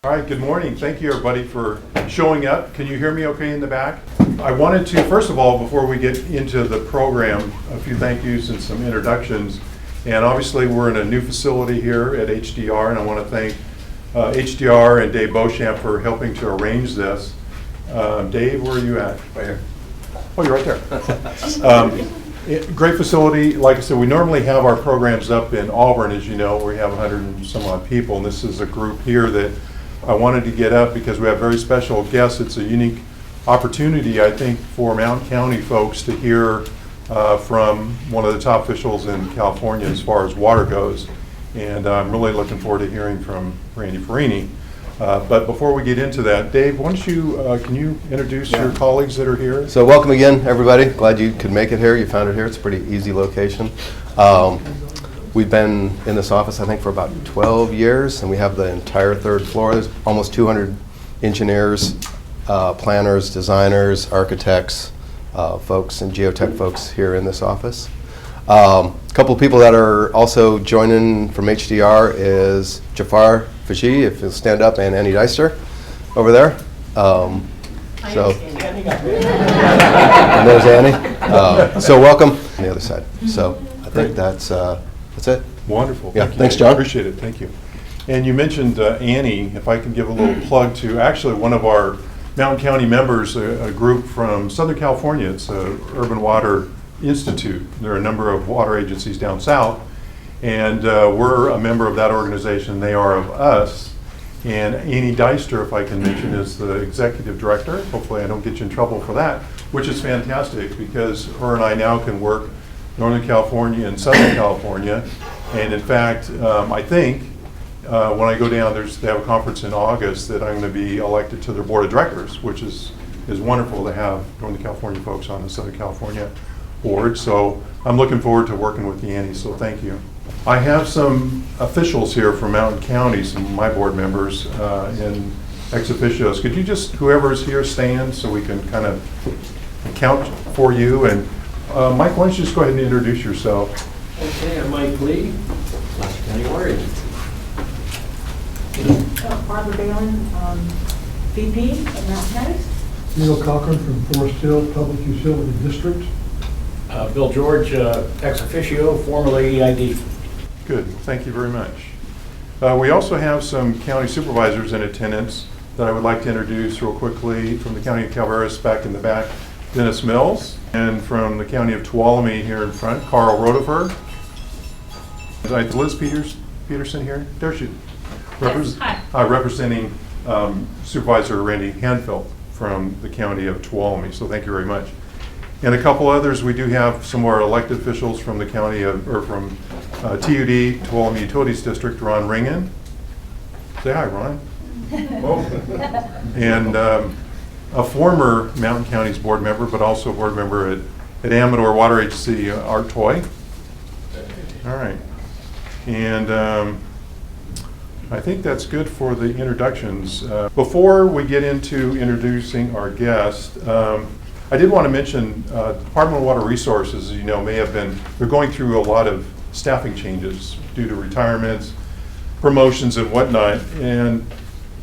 All right, good morning. Thank you everybody for showing up. Can you hear me okay in the back? I wanted to, first of all, before we get into the program, a few thank yous and some introductions. And obviously we're in a new facility here at HDR, and I want to thank HDR and Dave Beauchamp for helping to arrange this. Dave, where are you at? Right here. Oh, you're right there. Great facility. Like I said, we normally have our programs up in Auburn, as you know. We have 100 and some odd people, and this is a group here that I wanted to get up because we have very special guests. It's a unique opportunity, I think, for Mountain County folks to hear from one of the top officials in California as far as water goes. And I'm really looking forward to hearing from Randy Fiorini. But before we get into that, Dave, why don't you, can you introduce your colleagues that are here? So welcome again, everybody. Glad you could make it here. You found it here. It's a pretty easy location. We've been in this office, I think, for about 12 years, and we have the entire third floor. There's almost 200 engineers, planners, designers, architects, folks, and geotech folks here in this office. A couple of people that are also joining from HDR is Jafar Fashi, if you'll stand up, and Annie Deister over there. And there's Annie. So welcome on the other side. So I think that's it. Wonderful. Yeah, Thank you. thanks, John. Appreciate it. Thank you. And you mentioned Annie. If I can give a little plug to actually one of our Mountain County members, a group from Southern California. It's Urban Water Institute. There are a number of water agencies down south, and we're a member of that organization. They are of us. And Annie Deister, if I can mention, is the executive director. Hopefully I don't get you in trouble for that, which is fantastic because her and I now can work Northern California and Southern California. And in fact, I think when I go down, they have a conference in August that I'm going to be elected to their board of directors, which is wonderful to have Northern California folks on the Southern California board. So I'm looking forward to working with the Annie, so thank you. I have some officials here from Mountain County, some of my board members and ex officios. Could you just, whoever's here, stand so we can kind of count for you? And Mike, why don't you just go ahead and introduce yourself? Okay, I'm Mike Lee, Placer County Water Agency. Barbara Balin, VP of Mountain County. Neil Cochran from Forest Hill Public Utility District. Bill George, ex officio, formerly EID. Good, thank you very much. We also have some county supervisors in attendance that I would like to introduce real quickly. From the County of Calaveras, back in the back, Dennis Mills. And from the County of Tuolumne here in front, Carl Rodeford. Is Liz Peterson here? There she is. Yes, hi. Representing Supervisor Randy Hanfeld from the County of Tuolumne. So thank you very much. And a couple others, we do have some of our elected officials from the county of, or from TUD, Tuolumne Utilities District, Ron Ringen. Say hi, Ron. And a former Mountain County's board member, but also a board member at Amador Water Agency, Art Toy. All right. And I think that's good for the introductions. Before we get into introducing our guest, I did want to mention Department of Water Resources, as you know, they're going through a lot of staffing changes due to retirements, promotions and whatnot. And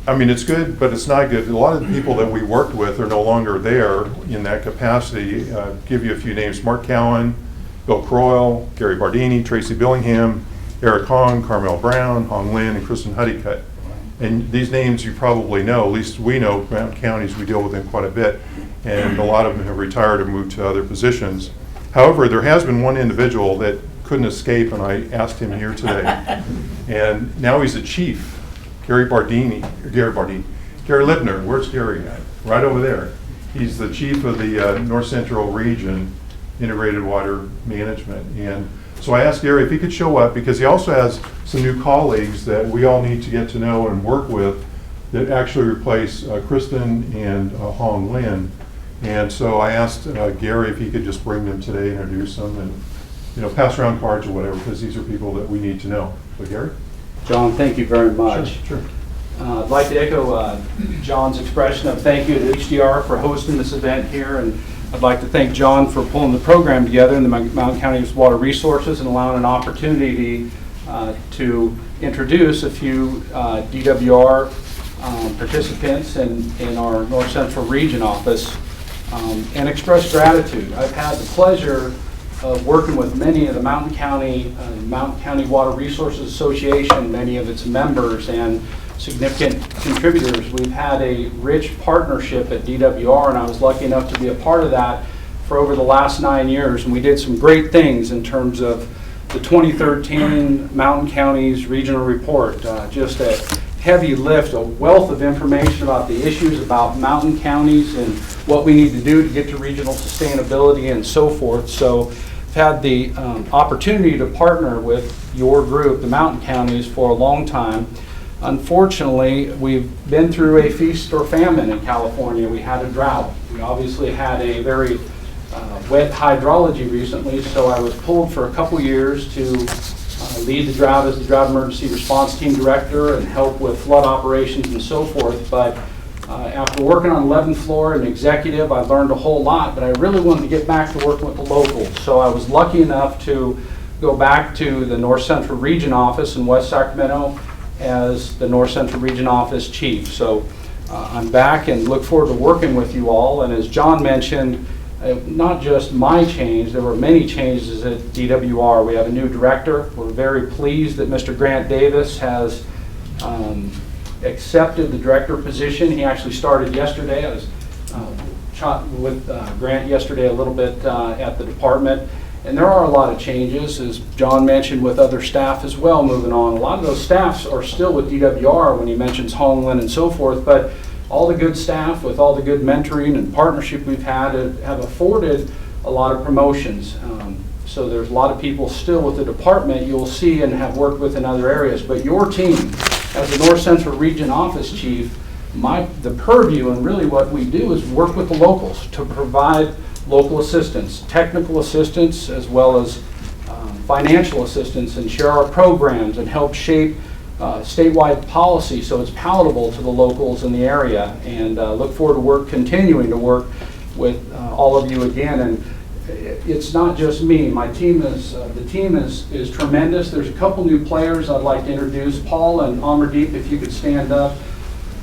I mean, it's good, but it's not good. A lot of the people that we worked with are no longer there in that capacity. Give you a few names: Mark Cowan, Bill Croyle, Gary Bardini, Tracy Billingham, Eric Hong, Carmel Brown, Hong Lin, and Kristen Honeycutt. And these names you probably know, at least we know Mountain Counties, we deal with them quite a bit. And a lot of them have retired or moved to other positions. However, there has been one individual that couldn't escape, and I asked him here today. And now he's a chief. Gary Libner, where's Gary at? Right over there. He's the chief of the North Central Region Integrated Water Management. And so I asked Gary if he could show up because he also has some new colleagues that we all need to get to know and work with that actually replace Kristen and Hong Lin. And so I asked Gary if he could just bring them today, introduce them, and pass around cards or whatever, because these are people that we need to know. So Gary? John, thank you very much. Sure. I'd like to echo John's expression of thank you to HDR for hosting this event here, and I'd like to thank John for pulling the program together in the Mountain County's Water Resources and allowing an opportunity to introduce a few DWR participants in our North Central Region office and express gratitude. I've had the pleasure of working with many of the Mountain County Water Resources Association, many of its members and significant contributors. We've had a rich partnership at DWR, and I was lucky enough to be a part of that for over the last 9 years, and we did some great things in terms of the 2013 Mountain Counties Regional Report, just a heavy lift, a wealth of information about the issues about mountain counties and what we need to do to get to regional sustainability and so forth. So I've had the opportunity to partner with your group, the mountain counties, for a long time. Unfortunately, we've been through a feast or famine in California. We had a drought. We obviously had a very wet hydrology recently, so I was pulled for a couple years to lead the drought as the Drought Emergency Response Team Director and help with flood operations and so forth. But after working on 11th floor and executive, I learned a whole lot, but I really wanted to get back to working with the locals. So I was lucky enough to go back to the North Central Region office in West Sacramento as the North Central Region office chief. So I'm back and look forward to working with you all. And as John mentioned, not just my change, there were many changes at DWR. We have a new director. We're very pleased that Mr. Grant Davis has accepted the director position. He actually started yesterday. I was chatting with Grant yesterday a little bit at the department. And there are a lot of changes, as John mentioned, with other staff as well moving on. A lot of those staffs are still with DWR when he mentions Homeland and so forth, but all the good staff with all the good mentoring and partnership we've had have afforded a lot of promotions. So there's a lot of people still with the department you'll see and have worked with in other areas. But your team, as the North Central Region Office Chief, the purview and really what we do is work with the locals to provide local assistance, technical assistance, as well as financial assistance, and share our programs and help shape statewide policy so it's palatable to the locals in the area. And look forward to continuing to work with all of you again. And it's not just me. My team the team is tremendous. There's a couple new players I'd like to introduce. Paul and Amardeep, if you could stand up.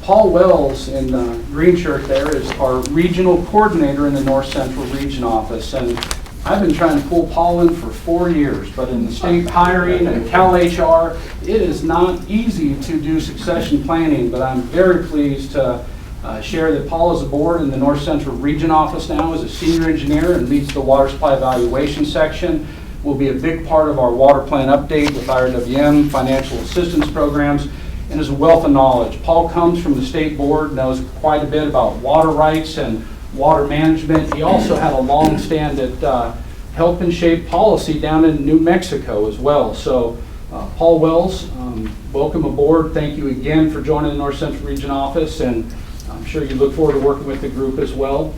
Paul Wells in the green shirt there is our regional coordinator in the North Central Region office. And I've been trying to pull Paul in for 4 years, but in the state hiring and Cal HR, it is not easy to do succession planning, but I'm very pleased to share that Paul is aboard in the North Central Region office now as a senior engineer and leads the water supply evaluation section. Will be a big part of our water plan update with IRWM, financial assistance programs, and is a wealth of knowledge. Paul comes from the state board, knows quite a bit about water rights and water management. He also had a long stand at helping shape policy down in New Mexico as well. So Paul Wells, welcome aboard. Thank you again for joining the North Central Region office, and I'm sure you look forward to working with the group as well.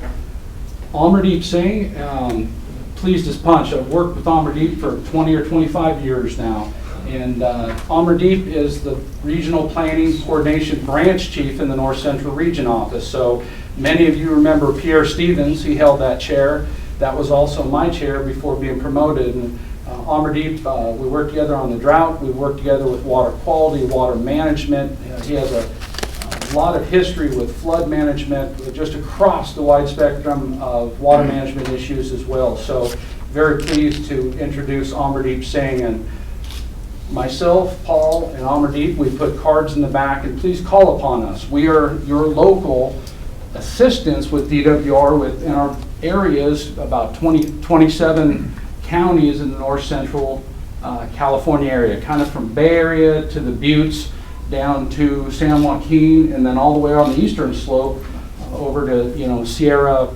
Amardeep Singh, pleased as punch. I've worked with Amardeep for 20 or 25 years now. And Amardeep is the Regional Planning Coordination Branch Chief in the North Central Region office. So many of you remember Pierre Stevens. He held that chair. That was also my chair before being promoted. And Amardeep, we worked together on the drought. We worked together with water quality, water management. He has a lot of history with flood management, just across the wide spectrum of water management issues as well. So very pleased to introduce Amardeep Singh. And myself, Paul, and Amardeep, we put cards in the back, and please call upon us. We are your local assistants with DWR in our areas, about 27 counties in the North Central California area, kind of from Bay Area to the Buttes, down to San Joaquin, and then all the way on the eastern slope over to Sierra,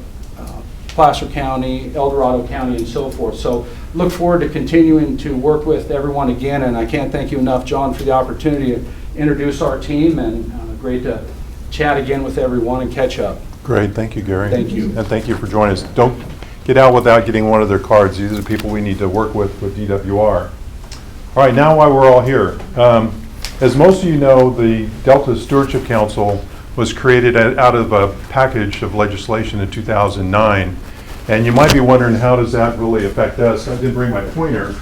Placer County, El Dorado County, and so forth. So look forward to continuing to work with everyone again, and I can't thank you enough, John, for the opportunity to introduce our team, and great to chat again with everyone and catch up. Great, thank you, Gary. Thank you. And thank you for joining us. Don't get out without getting one of their cards. These are the people we need to work with DWR. All right, now while we're all here, as most of you know, the Delta Stewardship Council was created out of a package of legislation in 2009. And you might be wondering, how does that really affect us? I didn't bring my pointer.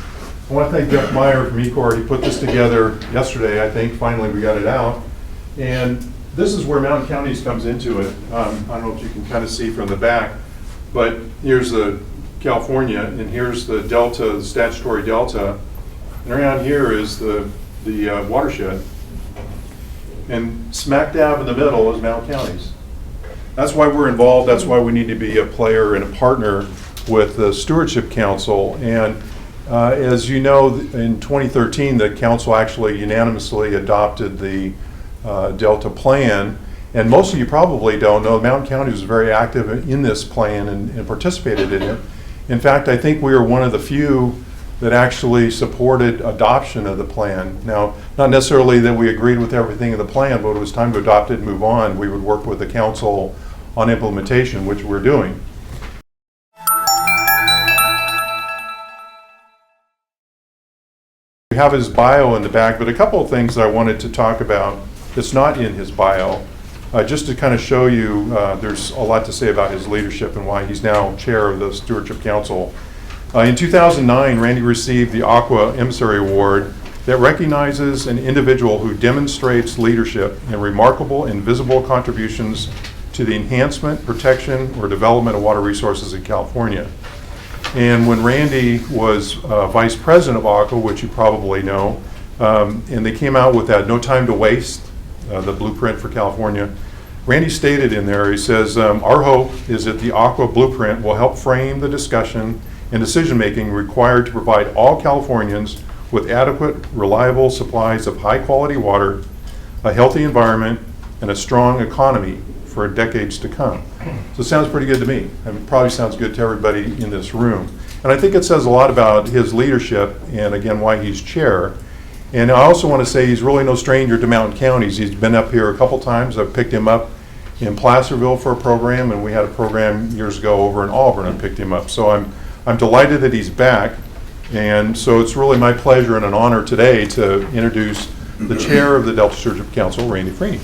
I want to thank Jeff Meyer from ECOR. He put this together yesterday, I think. Finally, we got it out. And this is where Mountain Counties comes into it. I don't know if you can kind of see from the back, but here's the California, and here's the delta, the statutory delta, and around here is the watershed. And smack dab in the middle is Mountain Counties. That's why we're involved. That's why we need to be a player and a partner with the Stewardship Council. And as you know, in 2013, the council actually unanimously adopted the Delta plan. And most of you probably don't know, Mountain County was very active in this plan and participated in it. In fact, I think we were one of the few that actually supported adoption of the plan. Now, not necessarily that we agreed with everything in the plan, but when it was time to adopt it and move on, we would work with the council on implementation, which we're doing. We have his bio in the back, but a couple of things that I wanted to talk about that's not in his bio, just to kind of show you there's a lot to say about his leadership and why he's now chair of the Stewardship Council. In 2009, Randy received the Aqua Emissary Award that recognizes an individual who demonstrates leadership and remarkable and visible contributions to the enhancement, protection, or development of water resources in California. And when Randy was vice president of Aqua, which you probably know, and they came out with that No Time to Waste, the blueprint for California, Randy stated in there, he says, our hope is that the Aqua blueprint will help frame the discussion and decision-making required to provide all Californians with adequate, reliable supplies of high-quality water, a healthy environment, and a strong economy for decades to come. So it sounds pretty good to me. And it probably sounds good to everybody in this room. And I think it says a lot about his leadership and, again, why he's chair. And I also want to say he's really no stranger to Mountain Counties. He's been up here a couple times. I've picked him up in Placerville for a program, and we had a program years ago over in Auburn and picked him up. So I'm delighted that he's back, and so it's really my pleasure and an honor today to introduce the chair of the Delta Stewardship Council, Randy Fiorini.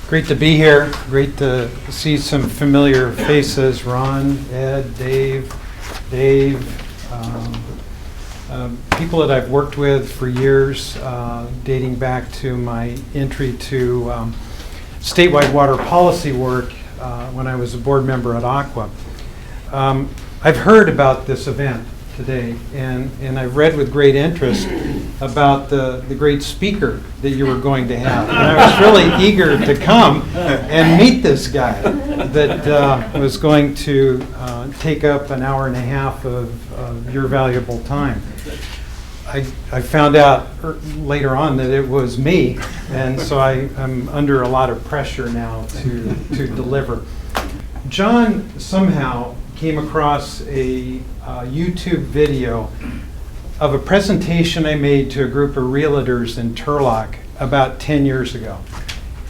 Great to be here. Great to see some familiar faces. Ron, Ed, Dave, people that I've worked with for years, dating back to my entry to statewide water policy work when I was a board member at Aqua. I've heard about this event today, and I've read with great interest about the great speaker that you were going to have. And I was really eager to come and meet this guy that was going to take up an hour and a half of your valuable time. I found out later on that it was me, and so I'm under a lot of pressure now to deliver. John somehow came across a YouTube video of a presentation I made to a group of realtors in Turlock about 10 years ago.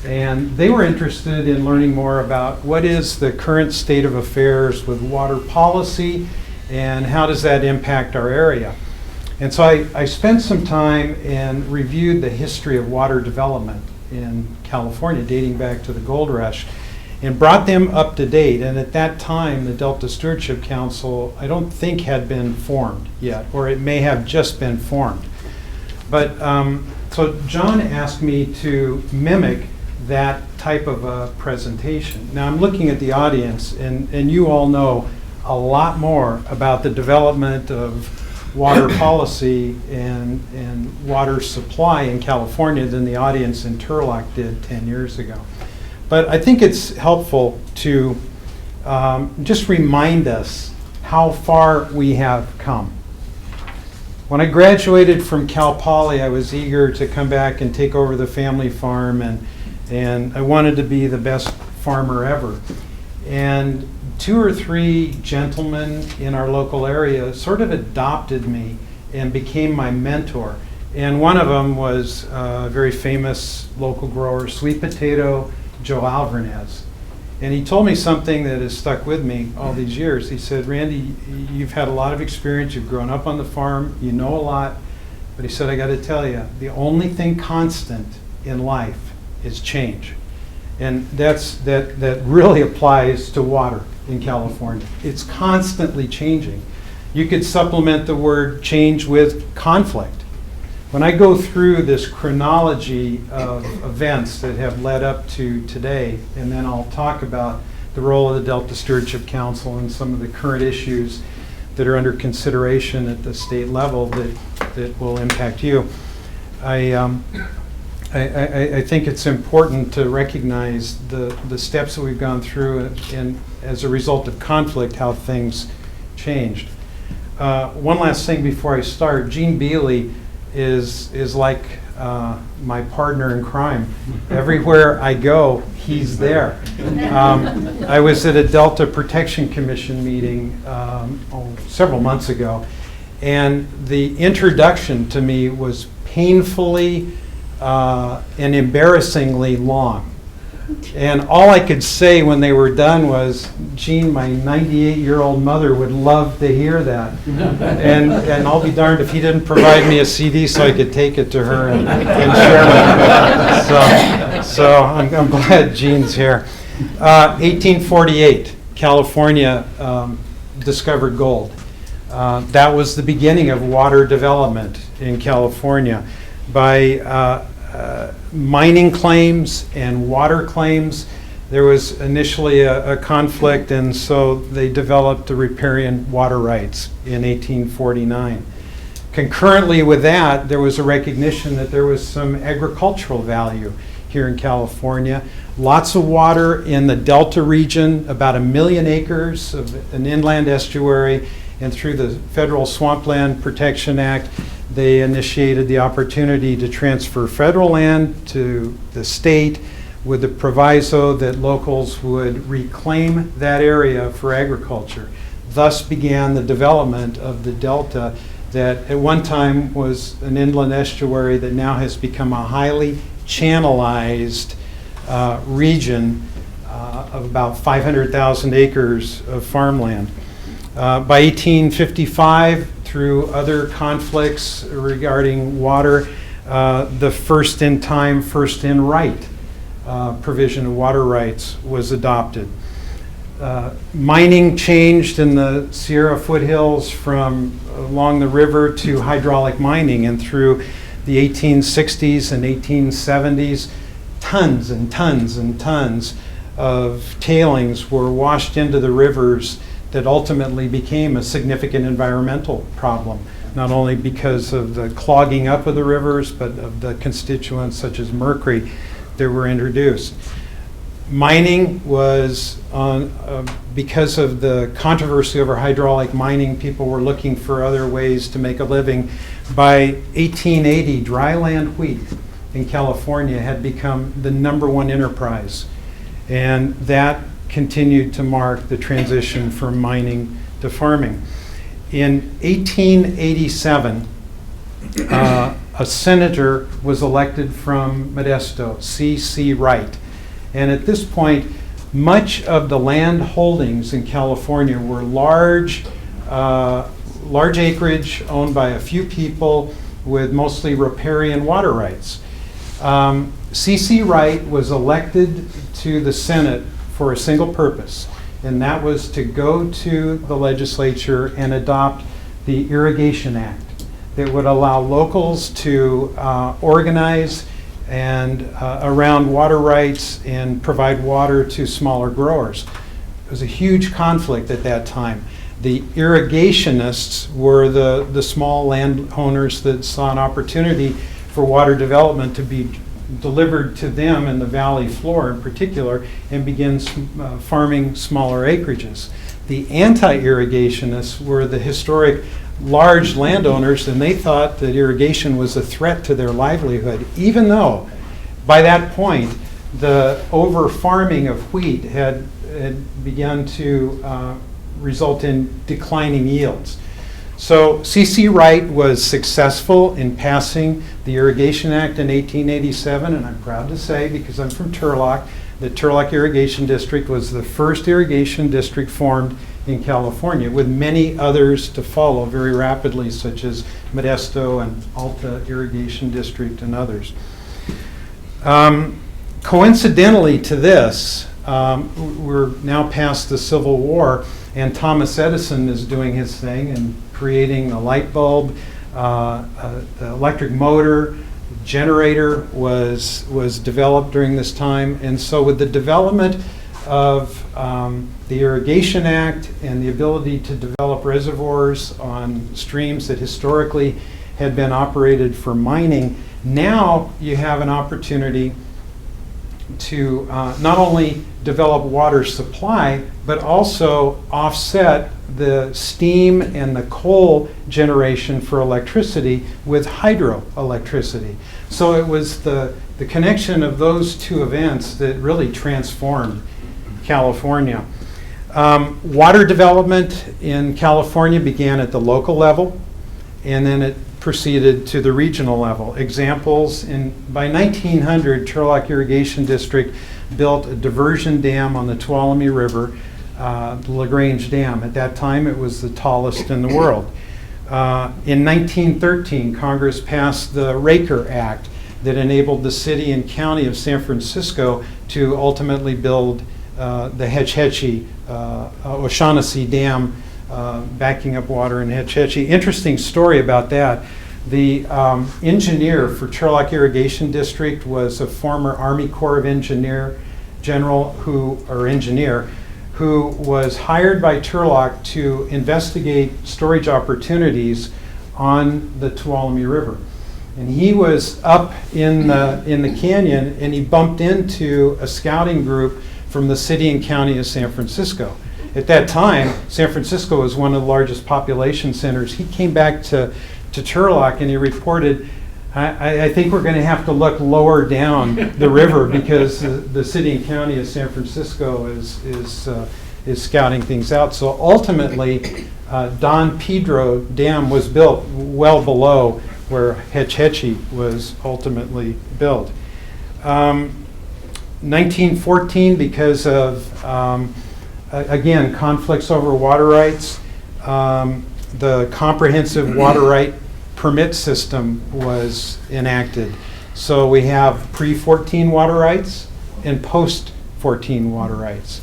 And they were interested in learning more about what is the current state of affairs with water policy and how does that impact our area. And so I spent some time and reviewed the history of water development in California dating back to the gold rush and brought them up to date. And at that time, the Delta Stewardship Council, I don't think had been formed yet, or it may have just been formed. But so John asked me to mimic that type of a presentation. Now I'm looking at the audience, and you all know a lot more about the development of water policy and water supply in California than the audience in Turlock did 10 years ago. But I think it's helpful to just remind us how far we have come. When I graduated from Cal Poly, I was eager to come back and take over the family farm, and I wanted to be the best farmer ever. And 2 or 3 gentlemen in our local area sort of adopted me and became my mentor. And one of them was a very famous local grower, sweet potato, Joe Alvarez. And he told me something that has stuck with me all these years. He said, Randy, you've had a lot of experience, you've grown up on the farm, you know a lot, but he said, I gotta tell you, the only thing constant in life is change. And that really applies to water in California. It's constantly changing. You could supplement the word change with conflict. When I go through this chronology of events that have led up to today, and then I'll talk about the role of the Delta Stewardship Council and some of the current issues that are under consideration at the state level that will impact you. I think it's important to recognize the steps that we've gone through and as a result of conflict, how things changed. One last thing before I start. Gene Bealey is like my partner in crime. Everywhere I go, he's there. I was at a Delta Protection Commission meeting several months ago, and the introduction to me was painfully and embarrassingly long. And all I could say when they were done was, Gene, my 98-year-old mother would love to hear that. And I'll be darned if he didn't provide me a CD so I could take it to her and share it. So I'm glad Gene's here. 1848, California discovered gold. That was the beginning of water development in California. By mining claims and water claims, there was initially a conflict, and so they developed the riparian water rights in 1849. Concurrently with that, there was a recognition that there was some agricultural value here in California. Lots of water in the Delta region, about 1 million acres of an inland estuary, and through the Federal Swampland Protection Act, they initiated the opportunity to transfer federal land to the state with the proviso that locals would reclaim that area for agriculture. Thus began the development of the Delta that at one time was an inland estuary that now has become a highly channelized region of about 500,000 acres of farmland. By 1855, through other conflicts regarding water, the first in time, first in right provision of water rights was adopted. Mining changed in the Sierra foothills from along the river to hydraulic mining, and through the 1860s and 1870s, tons and tons and tons of tailings were washed into the rivers that ultimately became a significant environmental problem, not only because of the clogging up of the rivers, but of the constituents such as mercury that were introduced. Mining was because of the controversy over hydraulic mining, people were looking for other ways to make a living. By 1880, dryland wheat in California had become the #1 enterprise, and that continued to mark the transition from mining to farming. In 1887, a senator was elected from Modesto, C.C. Wright. And at this point, much of the land holdings in California were large acreage owned by a few people with mostly riparian water rights. C.C. Wright was elected to the Senate for a single purpose, and that was to go to the legislature and adopt the Irrigation Act that would allow locals to organize and around water rights and provide water to smaller growers. It was a huge conflict at that time. The irrigationists were the small landowners that saw an opportunity for water development to be delivered to them in the valley floor in particular, and began farming smaller acreages. The anti-irrigationists were the historic large landowners, and they thought that irrigation was a threat to their livelihood, even though by that point the over-farming of wheat had begun to result in declining yields. So C.C. Wright was successful in passing the Irrigation Act in 1887, and I'm proud to say, because I'm from Turlock, the Turlock Irrigation District was the first irrigation district formed in California, with many others to follow very rapidly, such as Modesto and Alta Irrigation District and others. Coincidentally to this, We're now past the Civil War, and Thomas Edison is doing his thing and creating a light bulb, the electric motor, generator was developed during this time. And so with the development of the Irrigation Act and the ability to develop reservoirs on streams that historically had been operated for mining, now you have an opportunity to not only develop water supply, but also offset the steam and the coal generation for electricity with hydroelectricity. So it was the connection of those two events that really transformed California. Water development in California began at the local level, and then it proceeded to the regional level. Examples, by 1900, Turlock Irrigation District built a diversion dam on the Tuolumne River, the LaGrange Dam. At that time, it was the tallest in the world. In 1913, Congress passed the Raker Act that enabled the city and county of San Francisco to ultimately build the Hetch Hetchy O'Shaughnessy Dam, backing up water in Hetch Hetchy. Interesting story about that. The engineer for Turlock Irrigation District was a former Army Corps of Engineer general who was hired by Turlock to investigate storage opportunities on the Tuolumne River. And he was up in the canyon, and he bumped into a scouting group from the city and county of San Francisco. At that time, San Francisco was one of the largest population centers. He came back to Turlock and he reported, I think we're going to have to look lower down the river because the city and county of San Francisco is scouting things out. So ultimately, Don Pedro Dam was built well below where Hetch Hetchy was ultimately built. 1914, because of again, conflicts over water rights, the comprehensive water right permit system was enacted. So we have pre-14 water rights and post-14 water rights.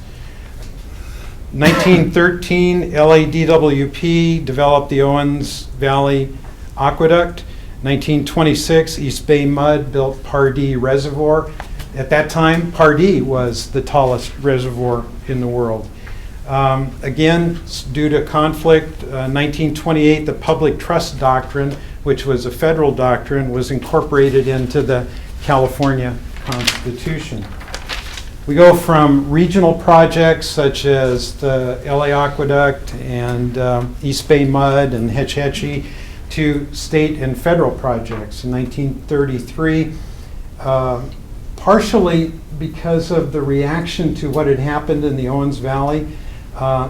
1913, LADWP developed the Owens Valley Aqueduct. 1926, East Bay Mud built Pardee Reservoir. At that time, Pardee was the tallest reservoir in the world. Again, due to conflict, 1928, the Public Trust Doctrine, which was a federal doctrine, was incorporated into the California Constitution. We go from regional projects such as the LA Aqueduct and East Bay Mud and Hetch Hetchy to state and federal projects. In 1933, partially because of the reaction to what had happened in the Owens Valley,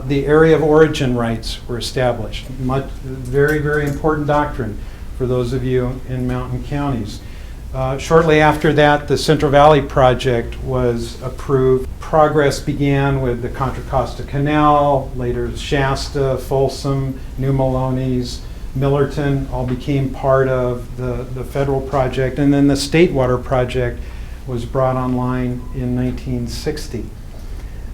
the area of origin rights were established. Very, very important doctrine for those of you in mountain counties. Shortly after that, the Central Valley Project was approved. Progress began with the Contra Costa Canal, later Shasta, Folsom, New Melones, Millerton, all became part of the federal project. And then the State Water Project was brought online in 1960.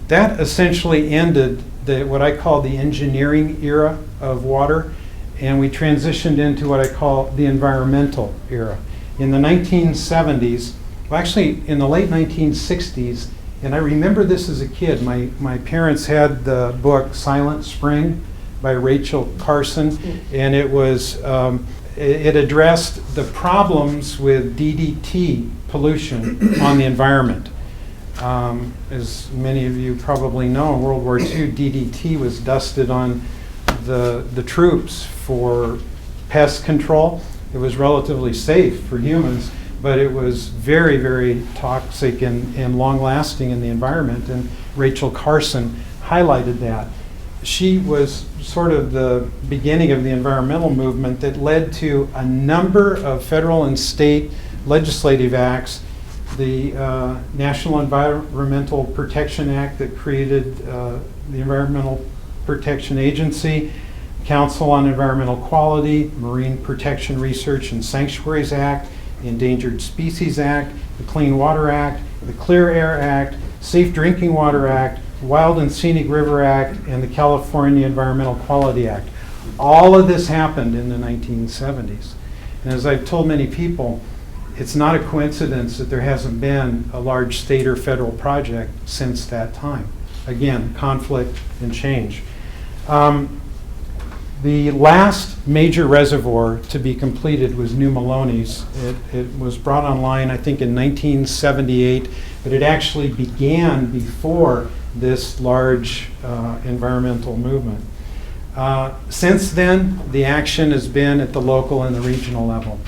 That essentially ended what I call the engineering era of water, and we transitioned into what I call the environmental era. In the 1970s, well, actually in the late 1960s, and I remember this as a kid, my parents had the book Silent Spring by Rachel Carson, and it was it addressed the problems with DDT pollution on the environment. As many of you probably know, in World War II, DDT was dusted on the troops for pest control. It was relatively safe for humans, but it was very, very toxic and long-lasting in the environment, and Rachel Carson highlighted that. She was sort of the beginning of the environmental movement that led to a number of federal and state legislative acts. The National Environmental Protection Act that created the Environmental Protection Agency, Council on Environmental Quality, Marine Protection Research and Sanctuaries Act, the Endangered Species Act, the Clean Water Act, the Clear Air Act, Safe Drinking Water Act, Wild and Scenic River Act, and the California Environmental Quality Act. All of this happened in the 1970s. And as I've told many people, it's not a coincidence that there hasn't been a large state or federal project since that time. Again, conflict and change. The last major reservoir to be completed was New Maloney's. It was brought online, I think, in 1978, but it actually began before this large environmental movement. Since then, the action has been at the local and the regional level.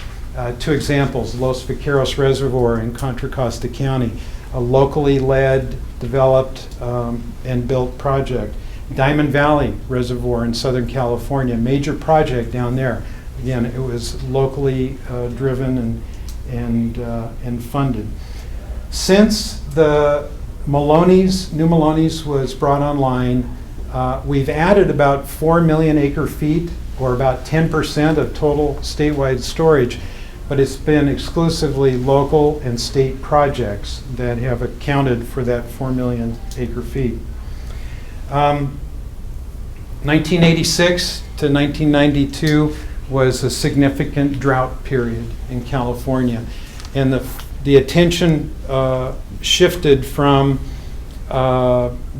Two examples: Los Vaqueros Reservoir in Contra Costa County, a locally led, developed, and built project. Diamond Valley Reservoir in Southern California, major project down there. Again, it was locally driven and funded. Since the New Maloney's was brought online, we've added about 4 million acre feet, or about 10% of total statewide storage, but it's been exclusively local and state projects that have accounted for that 4 million acre feet. 1986 to 1992 was a significant drought period in California, and the attention shifted from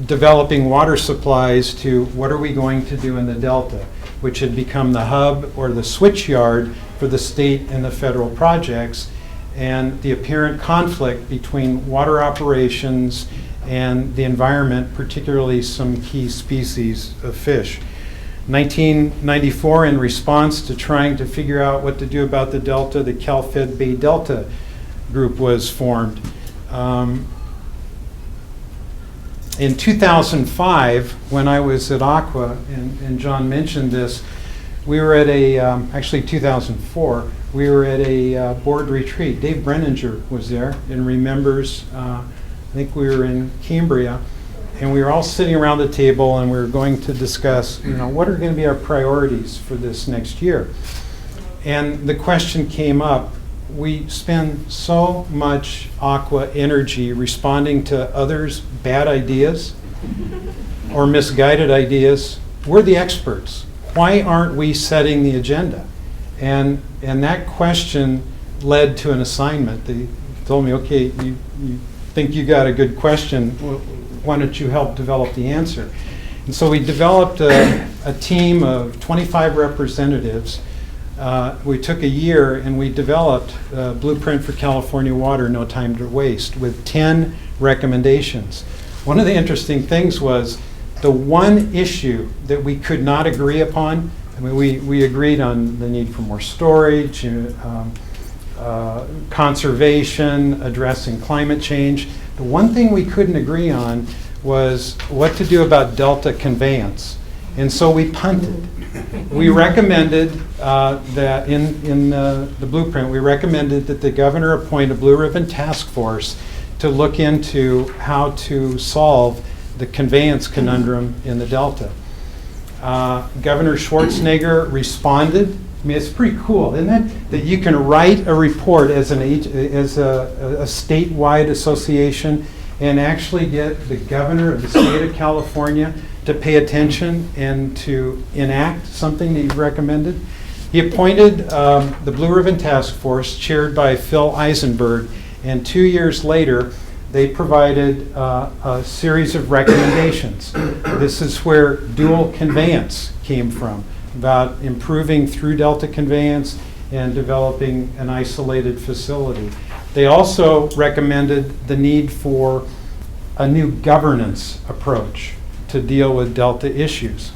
developing water supplies to what are we going to do in the Delta, which had become the hub or the switch yard for the state and the federal projects, and the apparent conflict between water operations and the environment, particularly some key species of fish. 1994, in response to trying to figure out what to do about the Delta, the Cal-Fed Bay Delta group was formed. In 2005, when I was at Aqua, and John mentioned this, we were at actually 2004, we were at a board retreat. Dave Brenninger was there and remembers, I think we were in Cambria, and we were all sitting around the table and we were going to discuss, what are going to be our priorities for this next year? And the question came up, we spend so much Aqua energy responding to others' bad ideas or misguided ideas. We're the experts. Why aren't we setting the agenda? And that question led to an assignment. They told me, okay, you think you got a good question, why don't you help develop the answer? And so we developed a team of 25 representatives. We took a year and we developed a Blueprint for California Water, No Time to Waste, with 10 recommendations. One of the interesting things was the one issue that we could not agree upon. I mean, we agreed on the need for more storage, conservation, addressing climate change. The one thing we couldn't agree on was what to do about Delta conveyance. And so we punted. We recommended that in the blueprint, we recommended that the governor appoint a Blue Ribbon task force to look into how to solve the conveyance conundrum in the Delta. Governor Schwarzenegger responded. I mean, it's pretty cool, isn't it? That you can write a report as a statewide association and actually get the governor of the state of California to pay attention and to enact something that you've recommended. He appointed the Blue Ribbon Task Force, chaired by Phil Eisenberg, and 2 years later, they provided a series of recommendations. This is where dual conveyance came from, about improving through Delta conveyance and developing an isolated facility. They also recommended the need for a new governance approach to deal with Delta issues.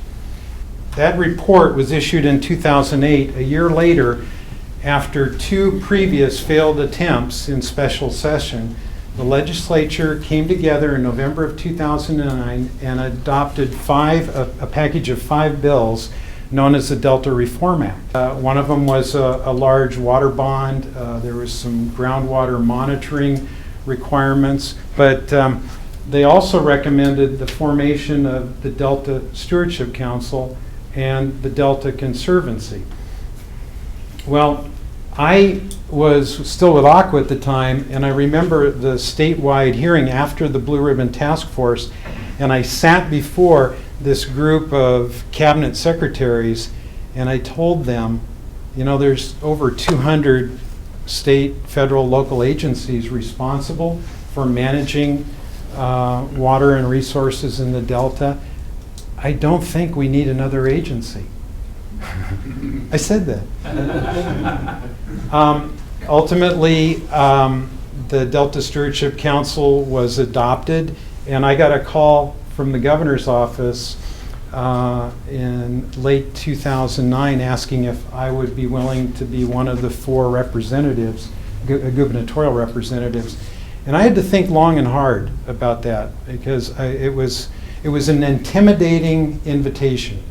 That report was issued in 2008, a year later, after 2 previous failed attempts in special session. The legislature came together in November of 2009 and adopted a package of 5 bills known as the Delta Reform Act. One of them was a large water bond. There was some groundwater monitoring requirements, but they also recommended the formation of the Delta Stewardship Council and the Delta Conservancy. Well, I was still with Aqua at the time, and I remember the statewide hearing after the Blue Ribbon Task Force, and I sat before this group of cabinet secretaries, and I told them, you know, there's over 200 state, federal, local agencies responsible for managing water and resources in the Delta. I don't think we need another agency. I said that. Ultimately, the Delta Stewardship Council was adopted, and I got a call from the governor's office in late 2009 asking if I would be willing to be one of the 4 representatives, gubernatorial representatives. And I had to think long and hard about that because it was an intimidating invitation.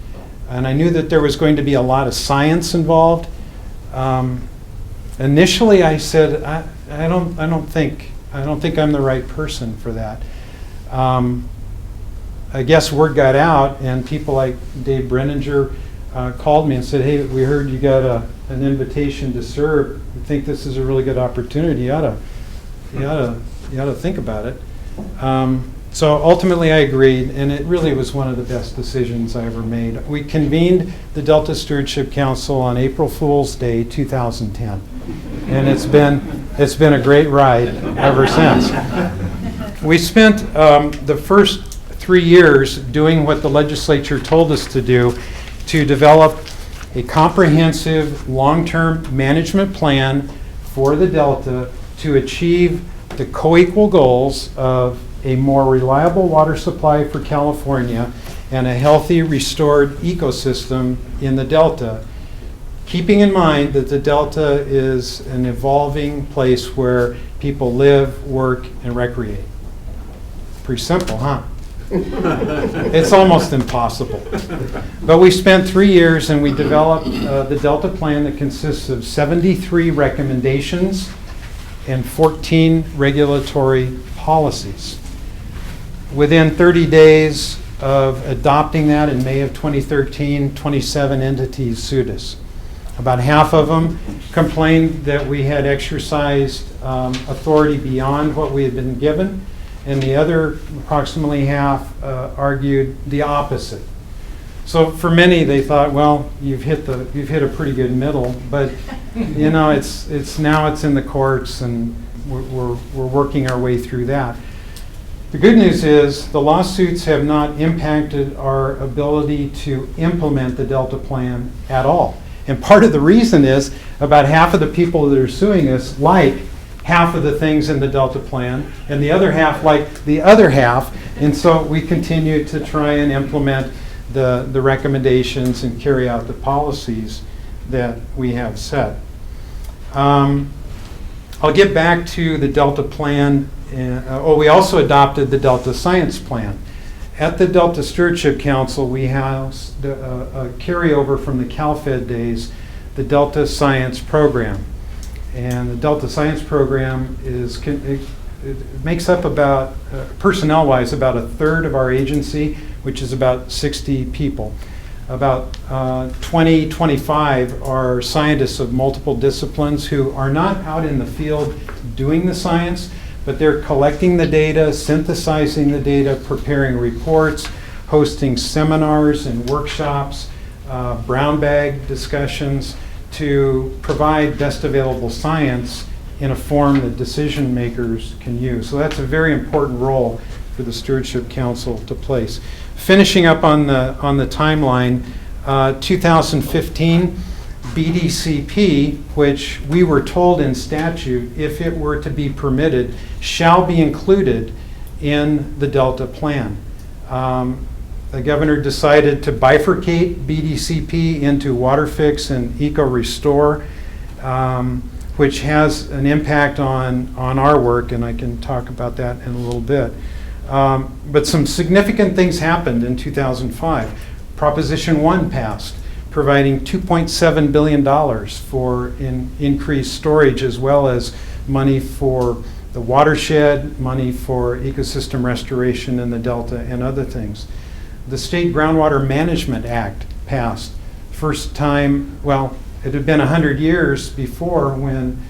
And I knew that there was going to be a lot of science involved. Initially, I said, I don't think I'm the right person for that. I guess word got out, and people like Dave Brenninger called me and said, "Hey, we heard you got an invitation to serve. We think this is a really good opportunity. You ought to think about it." So ultimately I agreed, and it really was one of the best decisions I ever made. We convened the Delta Stewardship Council on April Fool's Day 2010, and it's been a great ride ever since. We spent the first 3 years doing what the legislature told us to do, to develop a comprehensive long-term management plan for the Delta to achieve the co-equal goals of a more reliable water supply for California and a healthy, restored ecosystem in the Delta, keeping in mind that the Delta is an evolving place where people live, work, and recreate. Pretty simple, huh? It's almost impossible. But we spent 3 years and we developed the Delta Plan that consists of 73 recommendations and 14 regulatory policies. Within 30 days of adopting that in May of 2013, 27 entities sued us. About half of them complained that we had exercised authority beyond what we had been given, and the other approximately half argued the opposite. So for many, they thought, well, you've hit a pretty good middle, but you know, it's in the courts, and we're working our way through that. The good news is the lawsuits have not impacted our ability to implement the Delta Plan at all. And part of the reason is about half of the people that are suing us like half of the things in the Delta Plan, and the other half like the other half, and so we continue to try and implement the recommendations and carry out the policies that we have set. I'll get back to the Delta Plan. We also adopted the Delta Science Plan. At the Delta Stewardship Council, we housed a carryover from the CalFed days, the Delta Science Program. And the Delta Science Program it makes up about, personnel-wise, about a third of our agency, which is about 60 people. About 25 are scientists of multiple disciplines who are not out in the field doing the science, but they're collecting the data, synthesizing the data, preparing reports, hosting seminars and workshops, brown bag discussions to provide best available science in a form that decision makers can use. So that's a very important role for the Stewardship Council to place. Finishing up on the timeline, 2015, BDCP, which we were told in statute, if it were to be permitted, shall be included in the Delta Plan. The governor decided to bifurcate BDCP into Water Fix and Eco Restore, which has an impact on our work, and I can talk about that in a little bit. But some significant things happened in 2005. Proposition 1 passed, providing $2.7 billion for increased storage, as well as money for the watershed, money for ecosystem restoration in the Delta, and other things. The State Groundwater Management Act passed. First time, well, It had been 100 years before when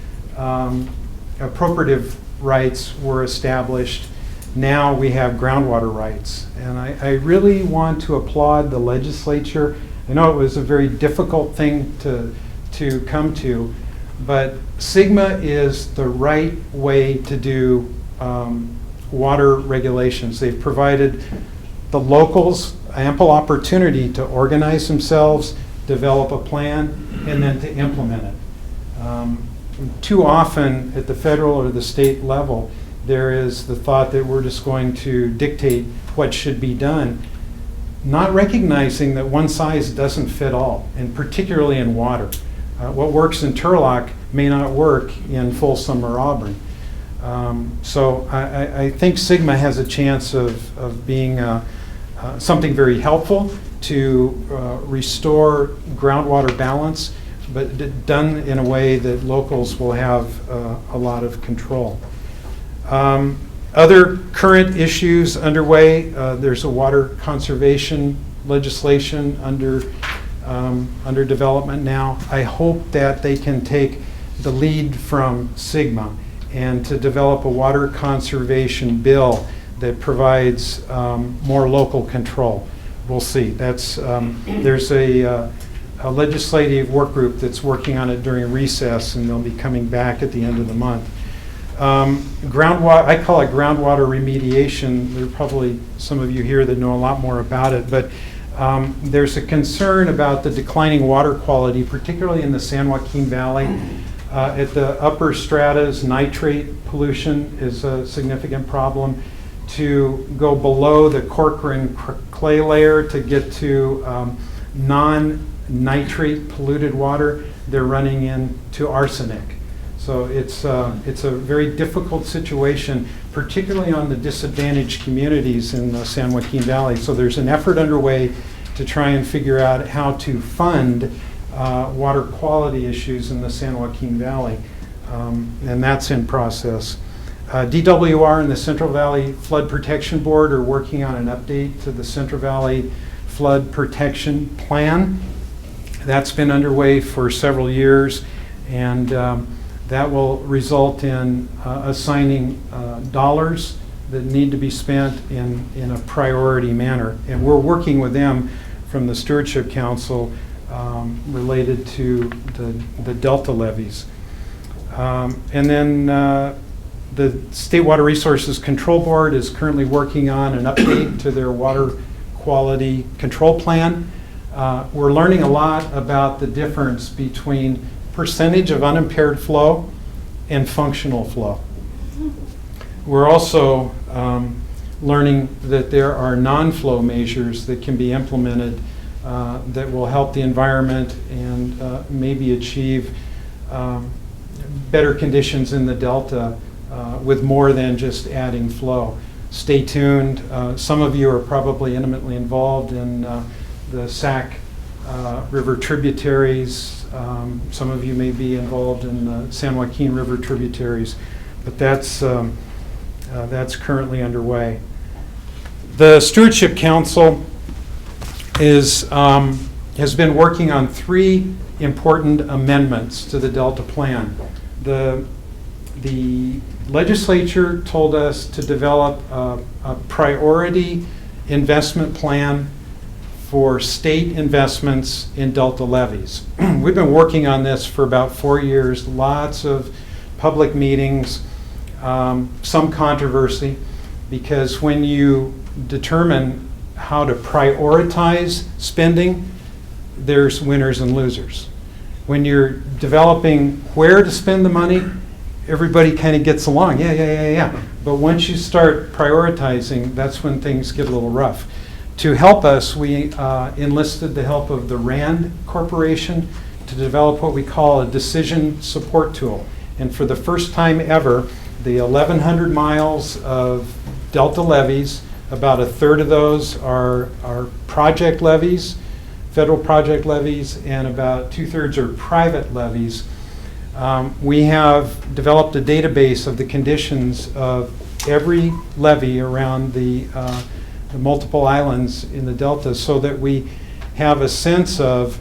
appropriative rights were established. Now we have groundwater rights. And I really want to applaud the legislature. I know it was a very difficult thing to come to, but SGMA is the right way to do water regulations. They've provided the locals ample opportunity to organize themselves, develop a plan, and then to implement it. Too often at the federal or the state level, there is the thought that we're just going to dictate what should be done, not recognizing that one size doesn't fit all, and particularly in water. What works in Turlock may not work in Folsom or Auburn. So I think SGMA has a chance of being something very helpful to restore groundwater balance, but done in a way that locals will have a lot of control. Other current issues underway, there's a water conservation legislation under development now. I hope that they can take the lead from SGMA and to develop a water conservation bill that provides more local control. We'll see. That's there's a legislative work group that's working on it during recess, and they'll be coming back at the end of the month. Groundwater, I call it groundwater remediation. There are probably some of you here that know a lot more about it, but there's a concern about the declining water quality, particularly in the San Joaquin Valley. At the upper stratas, nitrate pollution is a significant problem. To go below the Corcoran clay layer to get to non-nitrate polluted water, they're running into arsenic. So it's a very difficult situation, particularly on the disadvantaged communities in the San Joaquin Valley. So there's an effort underway to try and figure out how to fund water quality issues in the San Joaquin Valley, and that's in process. DWR and the Central Valley Flood Protection Board are working on an update to the Central Valley Flood Protection Plan. That's been underway for several years, and that will result in assigning dollars that need to be spent in a priority manner. And we're working with them from the Stewardship Council related to the Delta levies. And then the State Water Resources Control Board is currently working on an update to their water quality control plan. We're learning a lot about the difference between percentage of unimpaired flow and functional flow. We're also learning that there are non-flow measures that can be implemented that will help the environment and maybe achieve better conditions in the Delta with more than just adding flow. Stay tuned. Some of you are probably intimately involved in the Sac River tributaries. Some of you may be involved in the San Joaquin River tributaries, but that's currently underway. The Stewardship Council has been working on 3 important amendments to the Delta Plan. The legislature told us to develop a priority investment plan for state investments in Delta levees. We've been working on this for about 4 years, lots of public meetings, some controversy, because when you determine how to prioritize spending, there's winners and losers. When you're developing where to spend the money, everybody kind of gets along, yeah. But once you start prioritizing, that's when things get a little rough. To help us, we enlisted the help of the RAND Corporation to develop what we call a decision support tool. And for the first time ever, the 1,100 miles of Delta levees, about a third of those are project levees, federal project levees, and about 2/3 are private levees. We have developed a database of the conditions of every levee around the multiple islands in the Delta, so that we have a sense of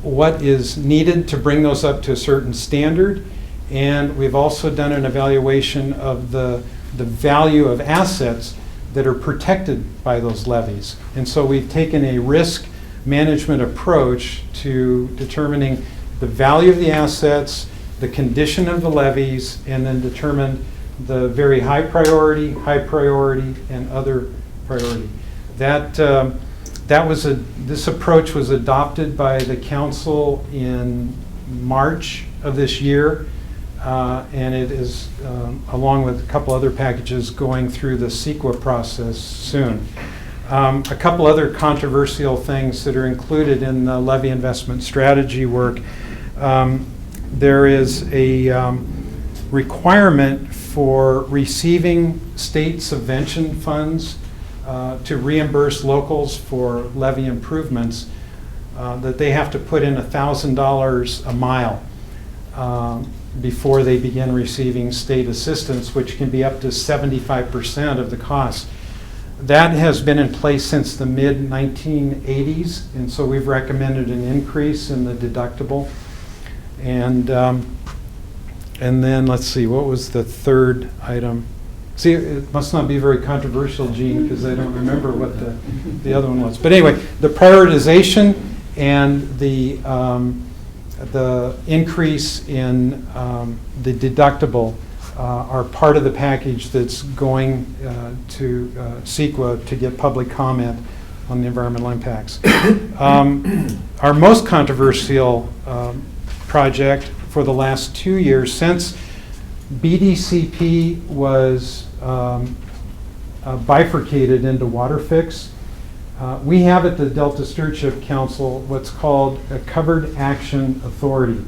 what is needed to bring those up to a certain standard. And we've also done an evaluation of the value of assets that are protected by those levies. And so we've taken a risk management approach to determining the value of the assets, the condition of the levies, and then determined the very high priority, and other priority. This approach was adopted by the council in March of this year. And it is, along with a couple other packages, going through the CEQA process soon. A couple other controversial things that are included in the levy investment strategy work. There is a requirement for receiving state subvention funds to reimburse locals for levy improvements, that they have to put in $1,000 a mile before they begin receiving state assistance, which can be up to 75% of the cost. That has been in place since the mid-1980s, and so we've recommended an increase in the deductible. And then, let's see, what was the third item? See, it must not be very controversial, Gene, because I don't remember what the other one was. But anyway, the prioritization and the increase in the deductible are part of the package that's going to CEQA to get public comment on the environmental impacts. Our most controversial project for the last 2 years, since BDCP was bifurcated into water fix, we have at the Delta Stewardship Council what's called a covered action authority.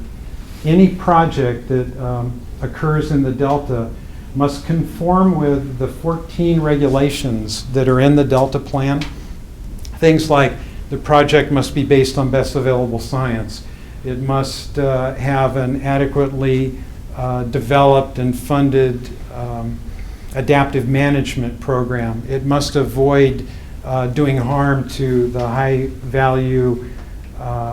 Any project that occurs in the Delta must conform with the 14 regulations that are in the Delta plan. Things like the project must be based on best available science. It must have an adequately developed and funded adaptive management program. It must avoid doing harm to the high value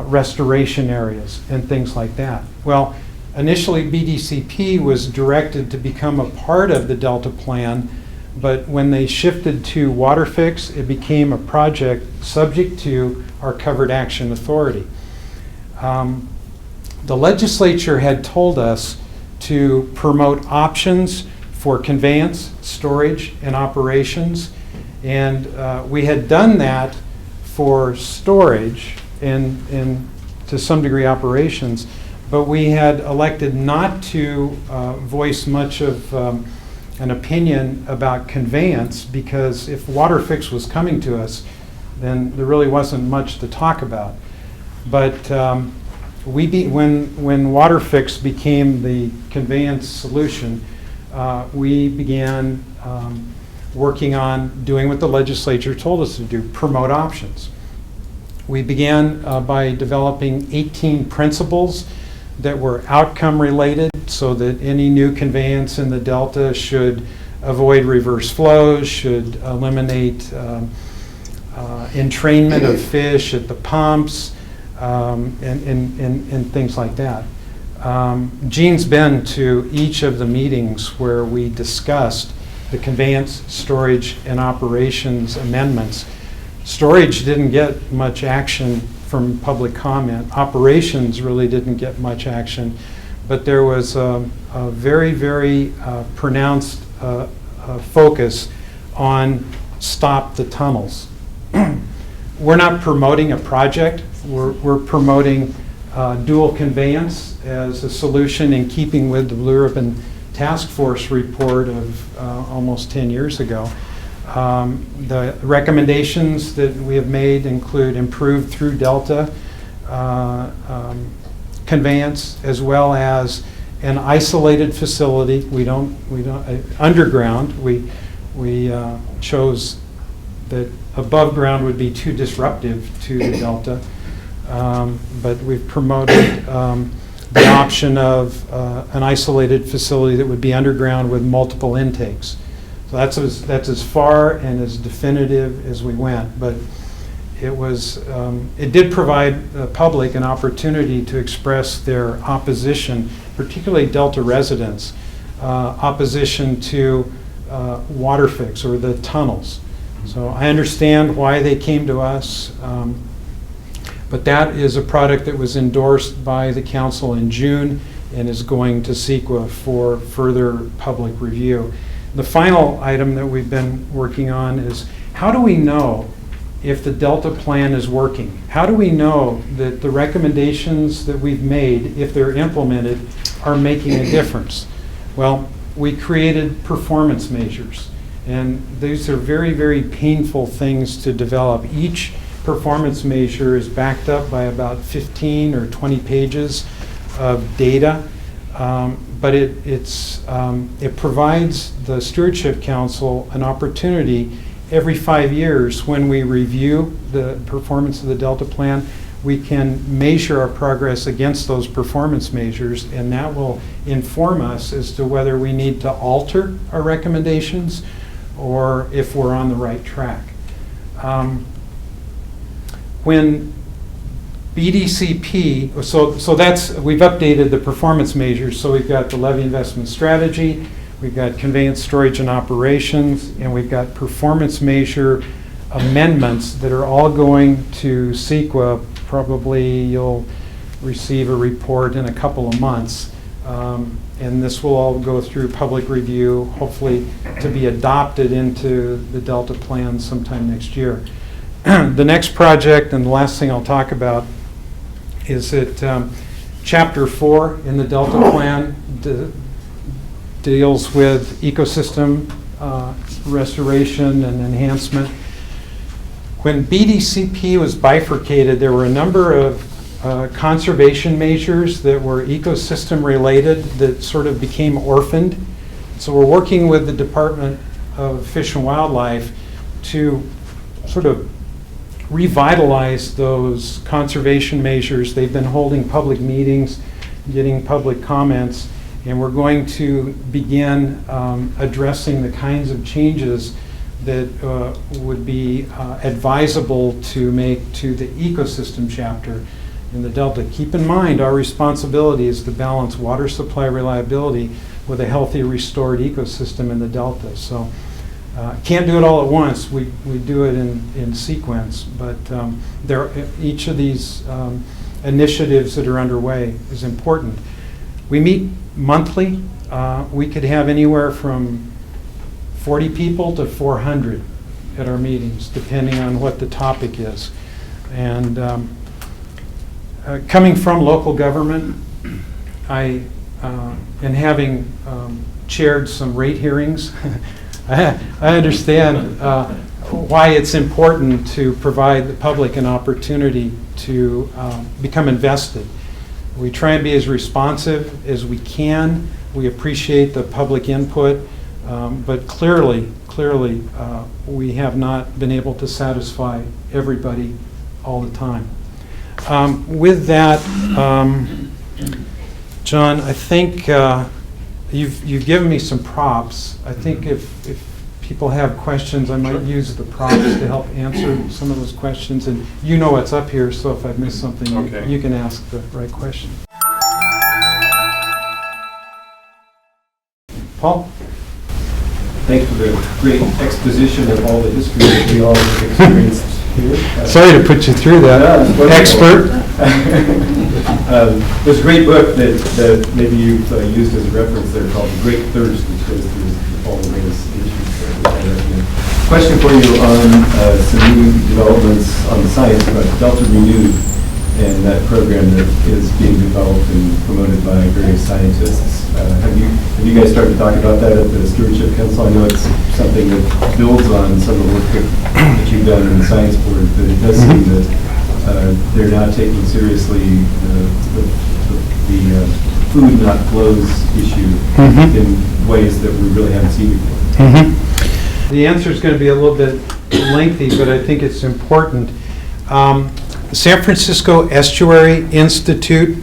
restoration areas and things like that. Well, initially BDCP was directed to become a part of the Delta plan, but when they shifted to water fix, it became a project subject to our covered action authority. The legislature had told us to promote options for conveyance, storage, and operations. And we had done that for storage and to some degree operations, but we had elected not to voice much of an opinion about conveyance, because if water fix was coming to us, then there really wasn't much to talk about. But when water fix became the conveyance solution, we began working on doing what the legislature told us to do, promote options. We began by developing 18 principles that were outcome related, so that any new conveyance in the Delta should avoid reverse flows, should eliminate entrainment of fish at the pumps, and things like that. Gene's been to each of the meetings where we discussed the conveyance, storage, and operations amendments. Storage didn't get much action from public comment. Operations really didn't get much action, but there was a very, very pronounced focus on stop the tunnels. We're not promoting a project. We're promoting dual conveyance as a solution in keeping with the Blue Ribbon Task Force report of almost 10 years ago. The recommendations that we have made include improved through Delta conveyance, as well as an isolated facility. We don't underground. We chose that above ground would be too disruptive to the Delta, but we've promoted the option of an isolated facility that would be underground with multiple intakes. So that's as far and as definitive as we went. But it did provide the public an opportunity to express their opposition, particularly Delta residents, opposition to water fix or the tunnels. So I understand why they came to us, but that is a product that was endorsed by the council in June and is going to CEQA for further public review. The final item that we've been working on is, how do we know if the Delta plan is working? How do we know that the recommendations that we've made, if they're implemented, are making a difference? Well, we created performance measures, and these are very, very painful things to develop. Each performance measure is backed up by about 15 or 20 pages of data, but it provides the Stewardship Council an opportunity every 5 years when we review the performance of the Delta plan. We can measure our progress against those performance measures, and that will inform us as to whether we need to alter our recommendations or if we're on the right track. When BDCP, so that's, we've updated the performance measures, so we've got the levy investment strategy, we've got conveyance, storage, and operations, and we've got performance measure amendments that are all going to CEQA. Probably you'll receive a report in a couple of months, and this will all go through public review, hopefully to be adopted into the Delta plan sometime next year. The next project, and the last thing I'll talk about, is that Chapter 4 in the Delta plan deals with ecosystem restoration and enhancement. When BDCP was bifurcated, there were a number of conservation measures that were ecosystem related that sort of became orphaned. So we're working with the Department of Fish and Wildlife to sort of revitalize those conservation measures. They've been holding public meetings, getting public comments, and we're going to begin addressing the kinds of changes that would be advisable to make to the ecosystem chapter in the Delta. Keep in mind, our responsibility is to balance water supply reliability with a healthy, restored ecosystem in the Delta. So can't do it all at once. We do it in sequence, but each of these initiatives that are underway is important. We meet monthly. We could have anywhere from 40 people to 400 at our meetings, depending on what the topic is. And coming from local government, and having chaired some rate hearings, I understand why it's important to provide the public an opportunity to become invested. We try and be as responsive as we can. We appreciate the public input, but clearly, we have not been able to satisfy everybody all the time. With that, John, I think you've given me some props. I think if people have questions, I might use the props to help answer some of those questions. And you know what's up here, so if I've missed something, Okay. you can ask the right question. Paul? Thanks for the great exposition of all the history that we all have experienced here. Sorry to put you through that. No, it's wonderful. Expert. There's a great book that maybe you've used as a reference there called The Great Thirst, which goes through all the various issues. Question for you on some new developments on the science about Delta Renewed and that program that is being developed and promoted by various scientists. Have you guys started to talk about that at the Stewardship Council? I know it's something that builds on some of the work that you've done in the Science Board, but it does seem that they're now taking seriously the food not flows issue in ways that we really haven't seen before. The answer is going to be a little bit lengthy, but I think it's important. The San Francisco Estuary Institute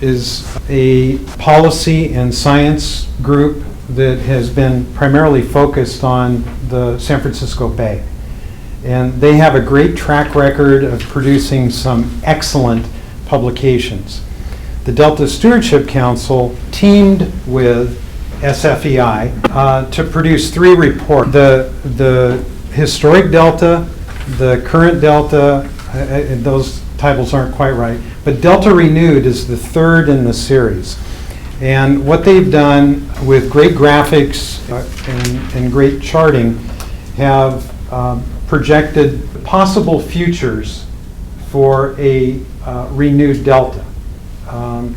is a policy and science group that has been primarily focused on the San Francisco Bay. And they have a great track record of producing some excellent publications. The Delta Stewardship Council teamed with SFEI to produce 3 reports. The historic Delta, the current Delta, those titles aren't quite right, but Delta Renewed is the 3rd in the series. And what they've done with great graphics and great charting have projected possible futures for a renewed Delta,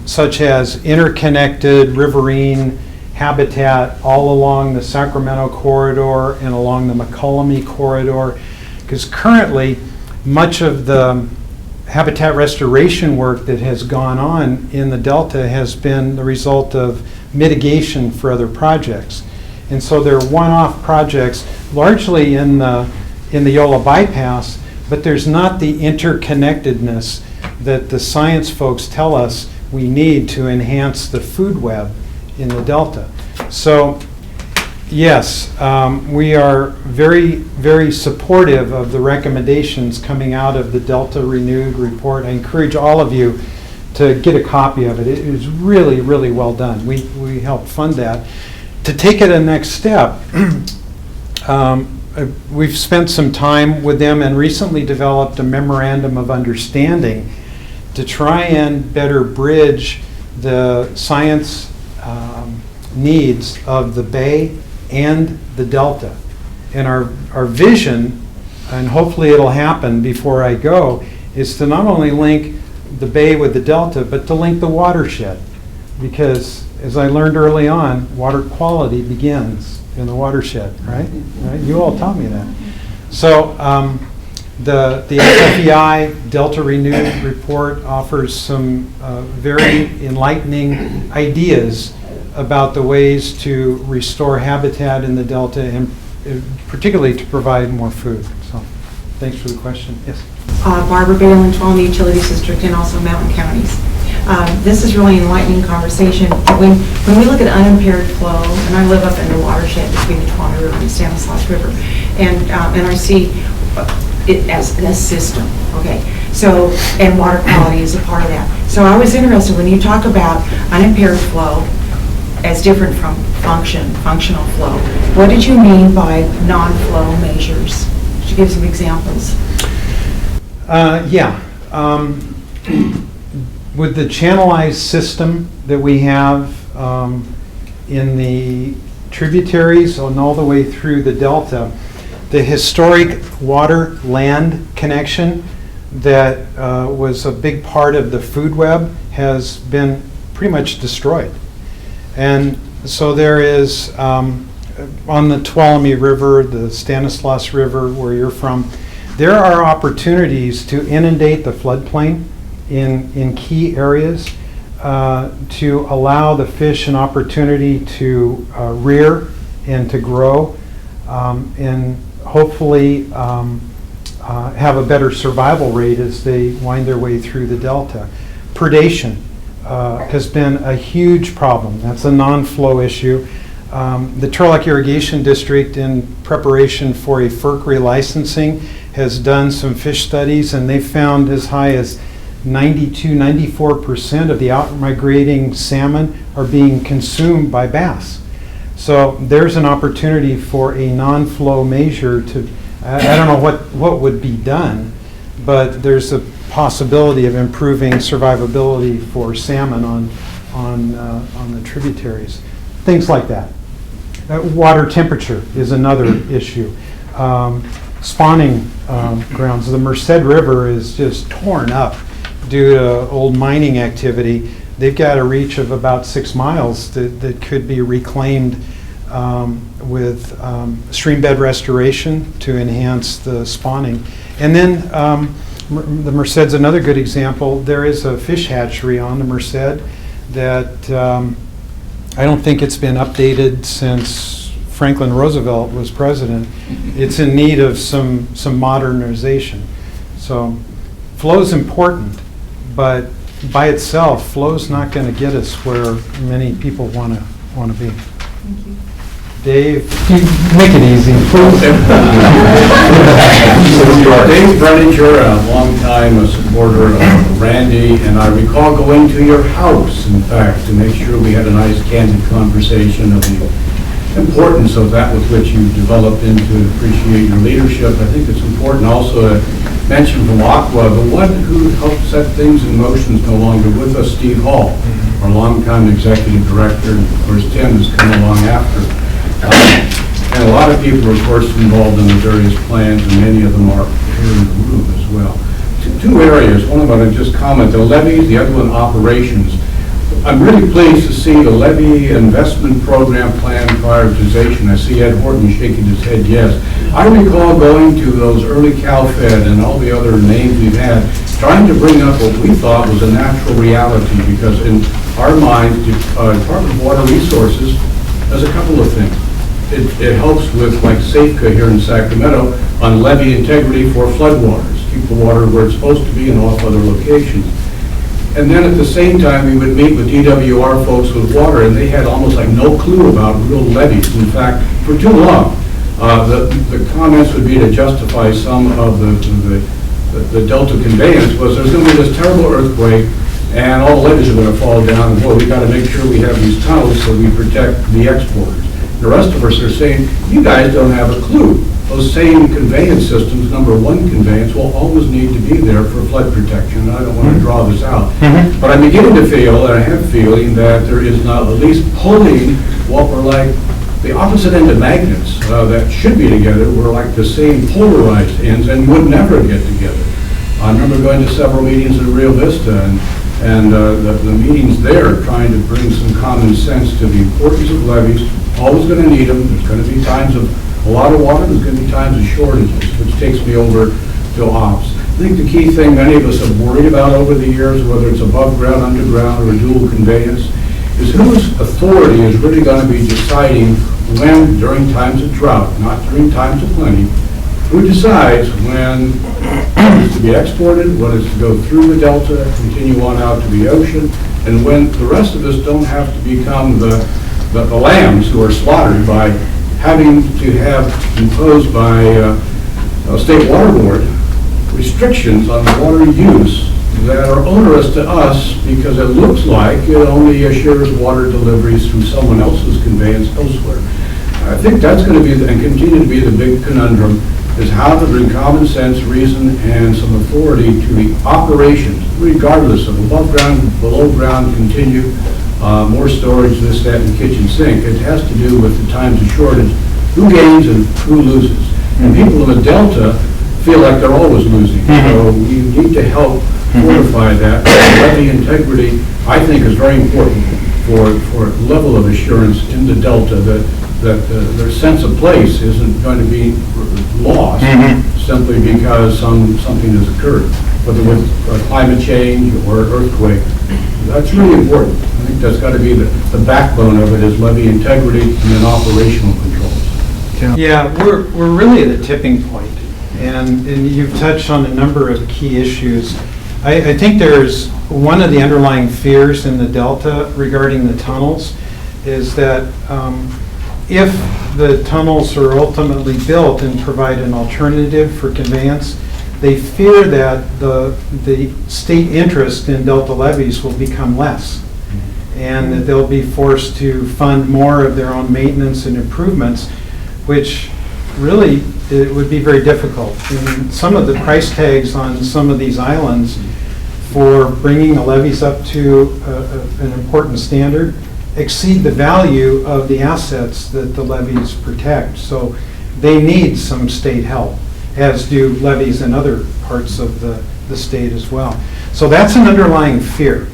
such as interconnected riverine habitat all along the Sacramento corridor and along the McCollum corridor, because currently much of the habitat restoration work that has gone on in the Delta has been the result of mitigation for other projects. And so they're one-off projects, largely in the Yola bypass, but there's not the interconnectedness that the science folks tell us we need to enhance the food web in the Delta. So yes, we are very, very supportive of the recommendations coming out of the Delta Renewed report. I encourage all of you to get a copy of it. It is really, really well done. We helped fund that. To take it a next step, we've spent some time with them and recently developed a memorandum of understanding to try and better bridge the science needs of the Bay and the Delta. And our vision, and hopefully it'll happen before I go, is to not only link the Bay with the Delta, but to link the watershed. Because as I learned early on, water quality begins in the watershed, right? You all taught me that. So the SFEI Delta Renewed report offers some very enlightening ideas about the ways to restore habitat in the Delta and particularly to provide more food. So thanks for the question. Yes. Barbara Balin, Tuolumne Utilities District, and also Mountain Counties. This is really enlightening conversation. When we look at unimpaired flow, and I live up in the watershed between the Tuolumne River and the Stanislaus River, and I see it as a system, okay? So, and water quality is a part of that. So I was interested when you talk about unimpaired flow as different from functional flow. What did you mean by non-flow measures? Could you give some examples? Yeah. With the channelized system that we have in the tributaries and all the way through the Delta, the historic water-land connection that was a big part of the food web has been pretty much destroyed. And so there is, on the Tuolumne River, the Stanislaus River, where you're from, there are opportunities to inundate the floodplain in key areas to allow the fish an opportunity to rear and to grow and hopefully have a better survival rate as they wind their way through the Delta. Predation has been a huge problem. That's a non-flow issue. The Turlock Irrigation District, in preparation for a FERC relicensing, has done some fish studies, and they found as high as 94% of the out-migrating salmon are being consumed by bass. So there's an opportunity for a non-flow measure to, I don't know what would be done, but there's a possibility of improving survivability for salmon on the tributaries. Things like that. Water temperature is another issue. Spawning grounds. The Merced River is just torn up due to old mining activity. They've got a reach of about 6 miles that could be reclaimed with stream bed restoration to enhance the spawning. And then the Merced's another good example. There is a fish hatchery on the Merced that I don't think it's been updated since Franklin Roosevelt was president. It's in need of some modernization. So flow's important, but by itself, flow's not going to get us where many people want to be. Thank you. Dave, make it easy, please. Dave Brenninger, a longtime supporter of Randy, and I recall going to your house, in fact, to make sure we had a nice candid conversation of the importance of that with which you developed into appreciate your leadership. I think it's important also to mention from Aqua, the one who helped set things in motion is no longer with us, Steve Hall, our longtime executive director, and of course Tim has come along after. And a lot of people are, of course, involved in the various plans, and many of them are here in the room as well. Two areas, one of them I just comment, the levies, the other one operations. I'm really pleased to see the levy investment program plan prioritization. I see Ed Horton shaking his head yes. I recall going to those early CalFed and all the other names we've had, trying to bring up what we thought was a natural reality, because in our minds, the Department of Water Resources does a couple of things. It helps with, like Safeco here in Sacramento, on levee integrity for floodwaters, keep the water where it's supposed to be and off other locations. And then at the same time, we would meet with DWR folks with water, and they had almost like no clue about real levees. In fact, for too long, the comments would be to justify some of the Delta conveyance was there's going to be this terrible earthquake, and all the levees are going to fall down, and boy, we got to make sure we have these tunnels so we protect the exporters. The rest of us are saying, you guys don't have a clue. Those same conveyance systems, number one conveyance, will always need to be there for flood protection. I don't want to draw this out. But I'm beginning to feel, and I have a feeling, that there is not at least pulling what were like the opposite end of magnets that should be together were like the same polarized ends and would never get together. I remember going to several meetings in Rio Vista, and the meetings there trying to bring some common sense to the importance of levees. Always going to need them. There's going to be times of a lot of water. There's going to be times of shortages, which takes me over to ops. I think the key thing many of us have worried about over the years, whether it's above ground, underground, or a dual conveyance, is whose authority is really going to be deciding when, during times of drought, not during times of plenty, who decides when it is to be exported, when it's to go through the Delta, continue on out to the ocean, and when the rest of us don't have to become the lambs who are slaughtered by having to have imposed by a state water board restrictions on water use that are onerous to us because it looks like it only assures water deliveries through someone else's conveyance elsewhere. I think that's going to be, and continue to be, the big conundrum, is how to bring common sense, reason, and some authority to the operations, regardless of above ground, below ground, continue, more storage, this, that, and the kitchen sink. It has to do with the times of shortage, who gains and who loses. And people in the Delta feel like they're always losing. So we need to help fortify that. Levee integrity, I think, is very important for level of assurance in the Delta that their sense of place isn't going to be lost simply because something has occurred, whether with climate change or earthquake. That's really important. I think that's got to be the backbone of it, is levee integrity and then operational controls. Yeah, we're really at a tipping point, and you've touched on a number of key issues. I think there's one of the underlying fears in the Delta regarding the tunnels is that if the tunnels are ultimately built and provide an alternative for conveyance, they fear that the state interest in Delta levees will become less, and that they'll be forced to fund more of their own maintenance and improvements, which really it would be very difficult. And some of the price tags on some of these islands for bringing the levees up to an important standard exceed the value of the assets that the levees protect. So they need some state help, as do levees in other parts of the state as well. So that's an underlying fear.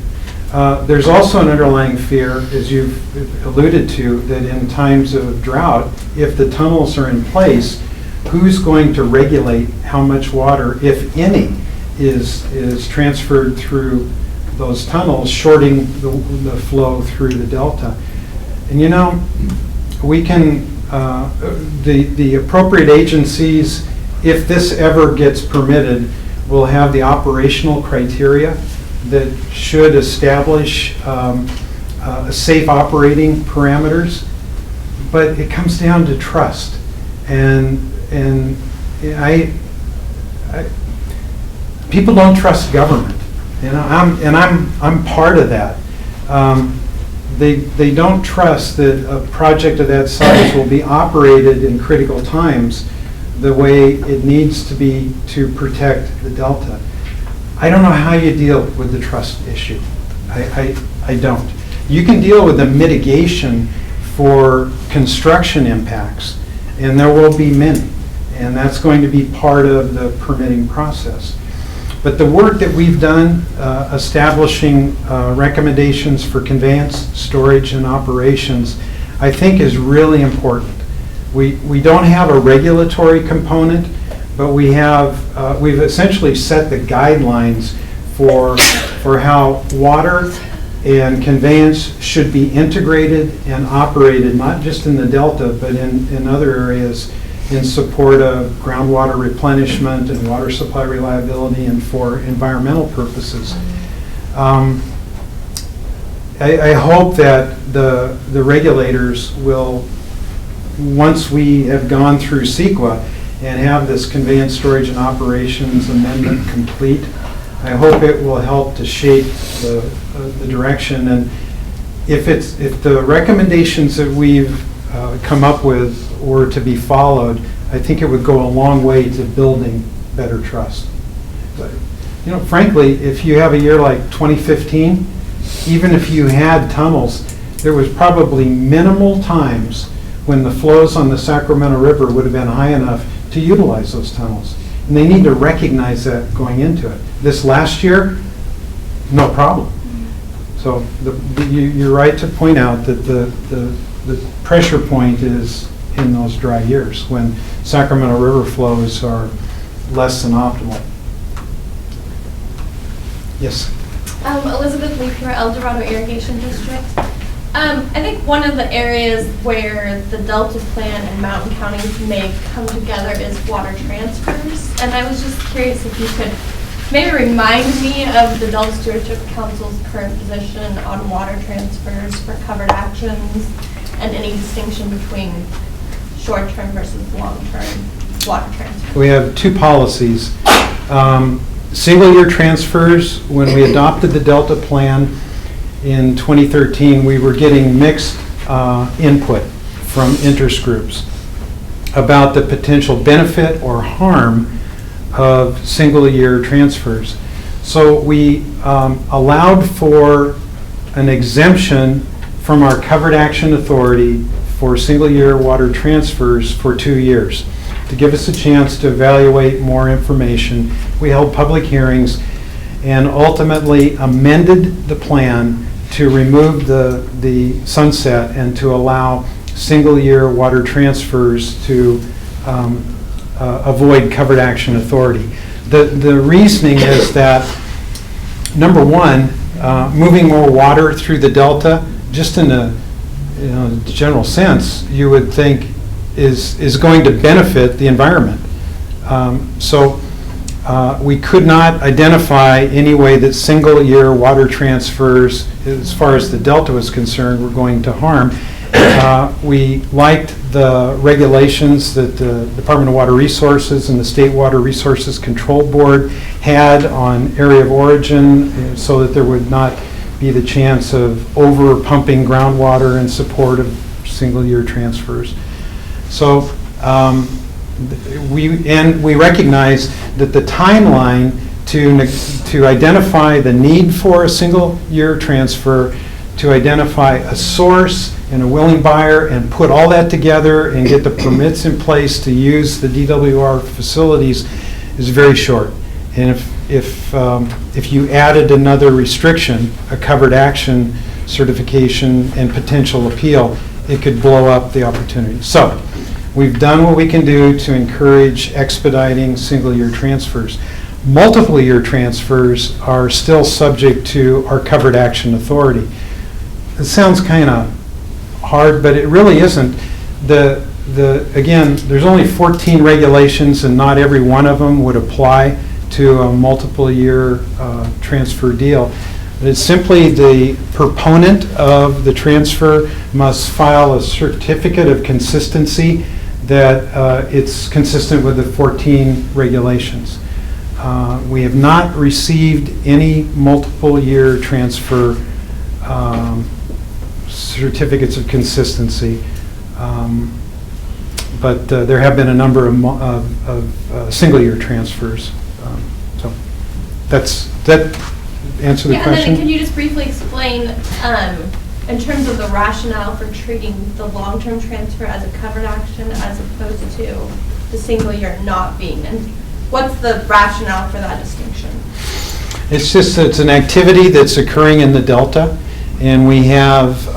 There's also an underlying fear, as you've alluded to, that in times of drought, if the tunnels are in place, who's going to regulate how much water, if any, is transferred through those tunnels, shorting the flow through the Delta? And you know, we can, the appropriate agencies, if this ever gets permitted, will have the operational criteria that should establish safe operating parameters. but it comes down to trust. And people don't trust government. I'm part of that. They don't trust that a project of that size will be operated in critical times the way it needs to be to protect the Delta. I don't know how you deal with the trust issue. I don't. You can deal with the mitigation for construction impacts, and there will be many, and that's going to be part of the permitting process. But the work that we've done establishing recommendations for conveyance, storage, and operations, I think is really important. We don't have a regulatory component, but we've essentially set the guidelines for how water and conveyance should be integrated and operated, not just in the Delta, but in other areas in support of groundwater replenishment and water supply reliability and for environmental purposes. I hope that the regulators will, once we have gone through CEQA and have this conveyance, storage, and operations amendment complete, I hope it will help to shape the direction. And if the recommendations that we've come up with were to be followed, I think it would go a long way to building better trust. But, frankly, if you have a year like 2015, even if you had tunnels, there was probably minimal times when the flows on the Sacramento River would have been high enough to utilize those tunnels. And they need to recognize that going into it. This last year, no problem. So you're right to point out that the pressure point is in those dry years when Sacramento River flows are less than optimal. Yes? Elizabeth Leaper, El Dorado Irrigation District. I think one of the areas where the Delta Plan and mountain counties may come together is water transfers. And I was just curious if you could maybe remind me of the Delta Stewardship Council's current position on water transfers for covered actions and any distinction between short-term versus long-term water transfers. We have two policies. Single-year transfers, when we adopted the Delta Plan in 2013, we were getting mixed input from interest groups about the potential benefit or harm of single-year transfers. So we allowed for an exemption from our covered action authority for single-year water transfers for 2 years to give us a chance to evaluate more information. We held public hearings and ultimately amended the plan to remove the sunset and to allow single-year water transfers to avoid covered action authority. The reasoning is that, number one, moving more water through the Delta, just in a general sense, you would think is going to benefit the environment. So we could not identify any way that single-year water transfers, as far as the Delta was concerned, were going to harm. We liked the regulations that the Department of Water Resources and the State Water Resources Control Board had on area of origin, so that there would not be the chance of over-pumping groundwater in support of single-year transfers. So we recognize that the timeline to identify the need for a single-year transfer, to identify a source and a willing buyer and put all that together and get the permits in place to use the DWR facilities is very short. And if you added another restriction, a covered action certification and potential appeal, it could blow up the opportunity. So we've done what we can do to encourage expediting single-year transfers. Multiple-year transfers are still subject to our covered action authority. It sounds kind of hard, but it really isn't. Again, there's only 14 regulations, and not every one of them would apply to a multiple-year transfer deal. It's simply the proponent of the transfer must file a certificate of consistency that it's consistent with the 14 regulations. We have not received any multiple year transfer certificates of consistency, but there have been a number of single year transfers. So that answer the Yeah, question? and then could you just briefly explain, in terms of the rationale for treating the long-term transfer as a covered action as opposed to the single year not being? And what's the rationale for that distinction? It's just, it's an activity that's occurring in the Delta, and we have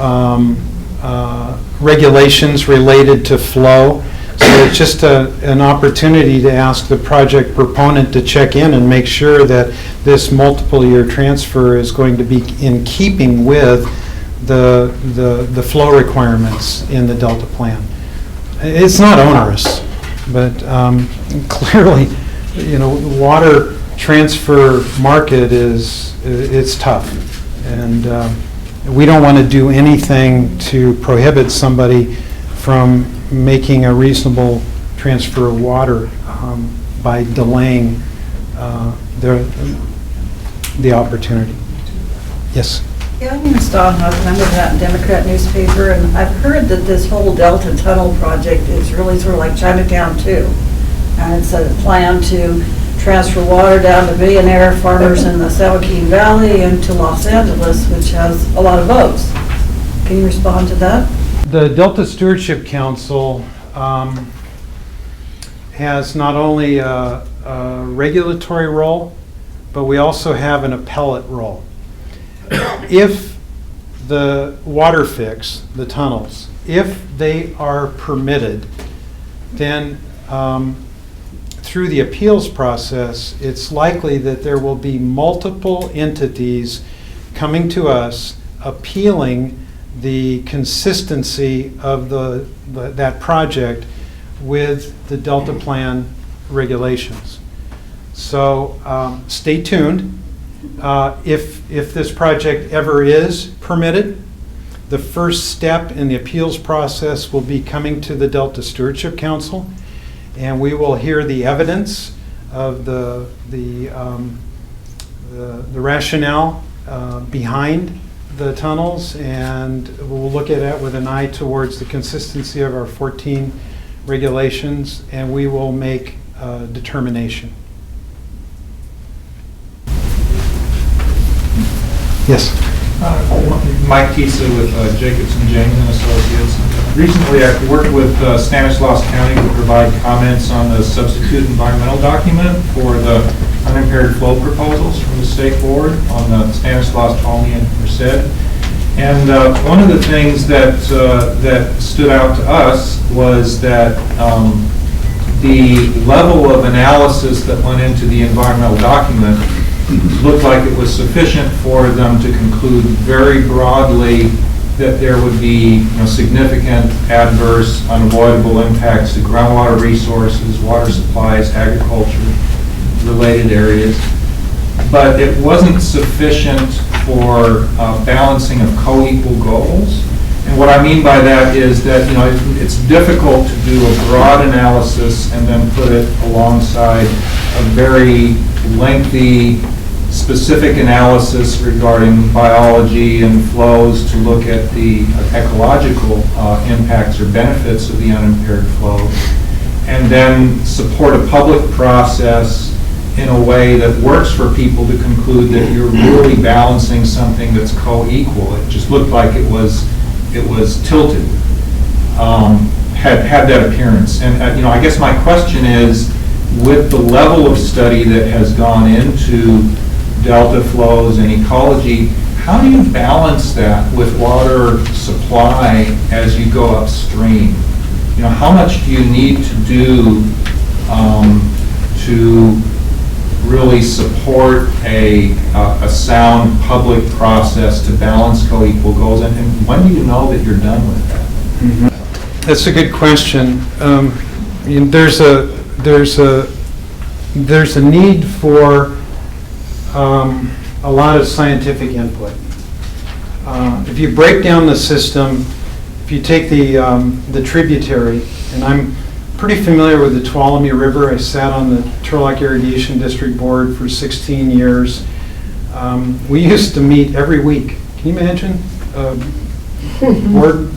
regulations related to flow. So it's just an opportunity to ask the project proponent to check in and make sure that this multiple year transfer is going to be in keeping with the flow requirements in the Delta plan. It's not onerous, but clearly, you know, the water transfer market it's tough, and we don't want to do anything to prohibit somebody from making a reasonable transfer of water by delaying the opportunity. Yes? Yeah, my name is Dawn Hudson. I'm with that Democrat newspaper, and I've heard that this whole Delta Tunnel project is really sort of like Chinatown too. And it's a plan to transfer water down to billionaire farmers in the San Joaquin Valley and to Los Angeles, which has a lot of votes. Can you respond to that? The Delta Stewardship Council has not only a regulatory role, but we also have an appellate role. If the water fix, the tunnels, if they are permitted, then through the appeals process, it's likely that there will be multiple entities coming to us appealing the consistency of that project with the Delta Plan regulations. So stay tuned. If this project ever is permitted, the first step in the appeals process will be coming to the Delta Stewardship Council, and we will hear the evidence of the rationale behind the tunnels, and we'll look at it with an eye towards the consistency of our 14 regulations, and we will make a determination. Yes. Mike Tisa with Jacobson, Jamin and Associates. Recently, I worked with Stanislaus County to provide comments on the substitute environmental document for the unimpaired flow proposals from the state board on the Stanislaus, Tolney, and Merced. And one of the things that stood out to us was that the level of analysis that went into the environmental document looked like it was sufficient for them to conclude very broadly that there would be significant adverse, unavoidable impacts to groundwater resources, water supplies, agriculture, related areas. But it wasn't sufficient for balancing of co-equal goals. And what I mean by that is that it's difficult to do a broad analysis and then put it alongside a very lengthy, specific analysis regarding biology and flows to look at the ecological impacts or benefits of the unimpaired flow, and then support a public process in a way that works for people to conclude that you're really balancing something that's co-equal. It just looked like it was tilted, had that appearance. And I guess my question is, with the level of study that has gone into delta flows and ecology, how do you balance that with water supply as you go upstream? How much do you need to do to really support a sound public process to balance co-equal goals, and when do you know that you're done with that? Mm-hmm. That's a good question. There's a need for a lot of scientific input. If you break down the system, if you take the tributary, and I'm pretty familiar with the Tuolumne River. I sat on the Turlock Irrigation District Board for 16 years. We used to meet every week. Can you imagine?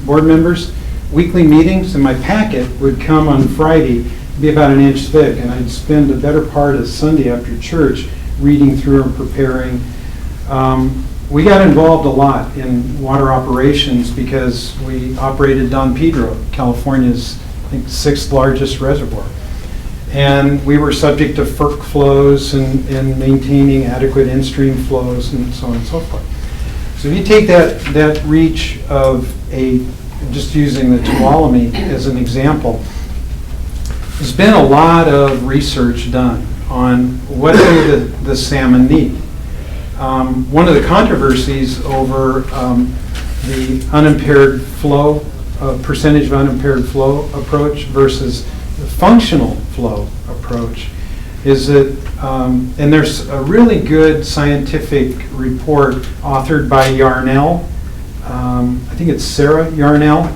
Board members, weekly meetings, and my packet would come on Friday, be about an inch thick, and I'd spend the better part of Sunday after church reading through and preparing. We got involved a lot in water operations because we operated Don Pedro, California's, I think, 6th largest reservoir. And we were subject to FERC flows and maintaining adequate in-stream flows and so on and so forth. So if you take that reach of just using the Tuolumne as an example, there's been a lot of research done on what do the salmon need. One of the controversies over the unimpaired flow, percentage of unimpaired flow approach versus the functional flow approach is that, and there's a really good scientific report authored by Yarnell, I think it's Sarah Yarnell,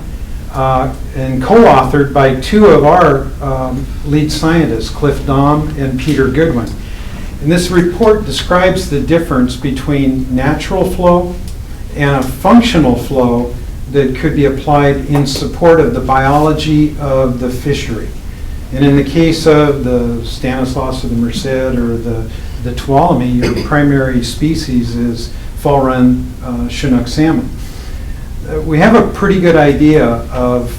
and co-authored by 2 of our lead scientists, Cliff Daum and Peter Goodwin. And this report describes the difference between natural flow and a functional flow that could be applied in support of the biology of the fishery. And in the case of the Stanislaus or the Merced or the Tuolumne, your primary species is fall run Chinook salmon. We have a pretty good idea of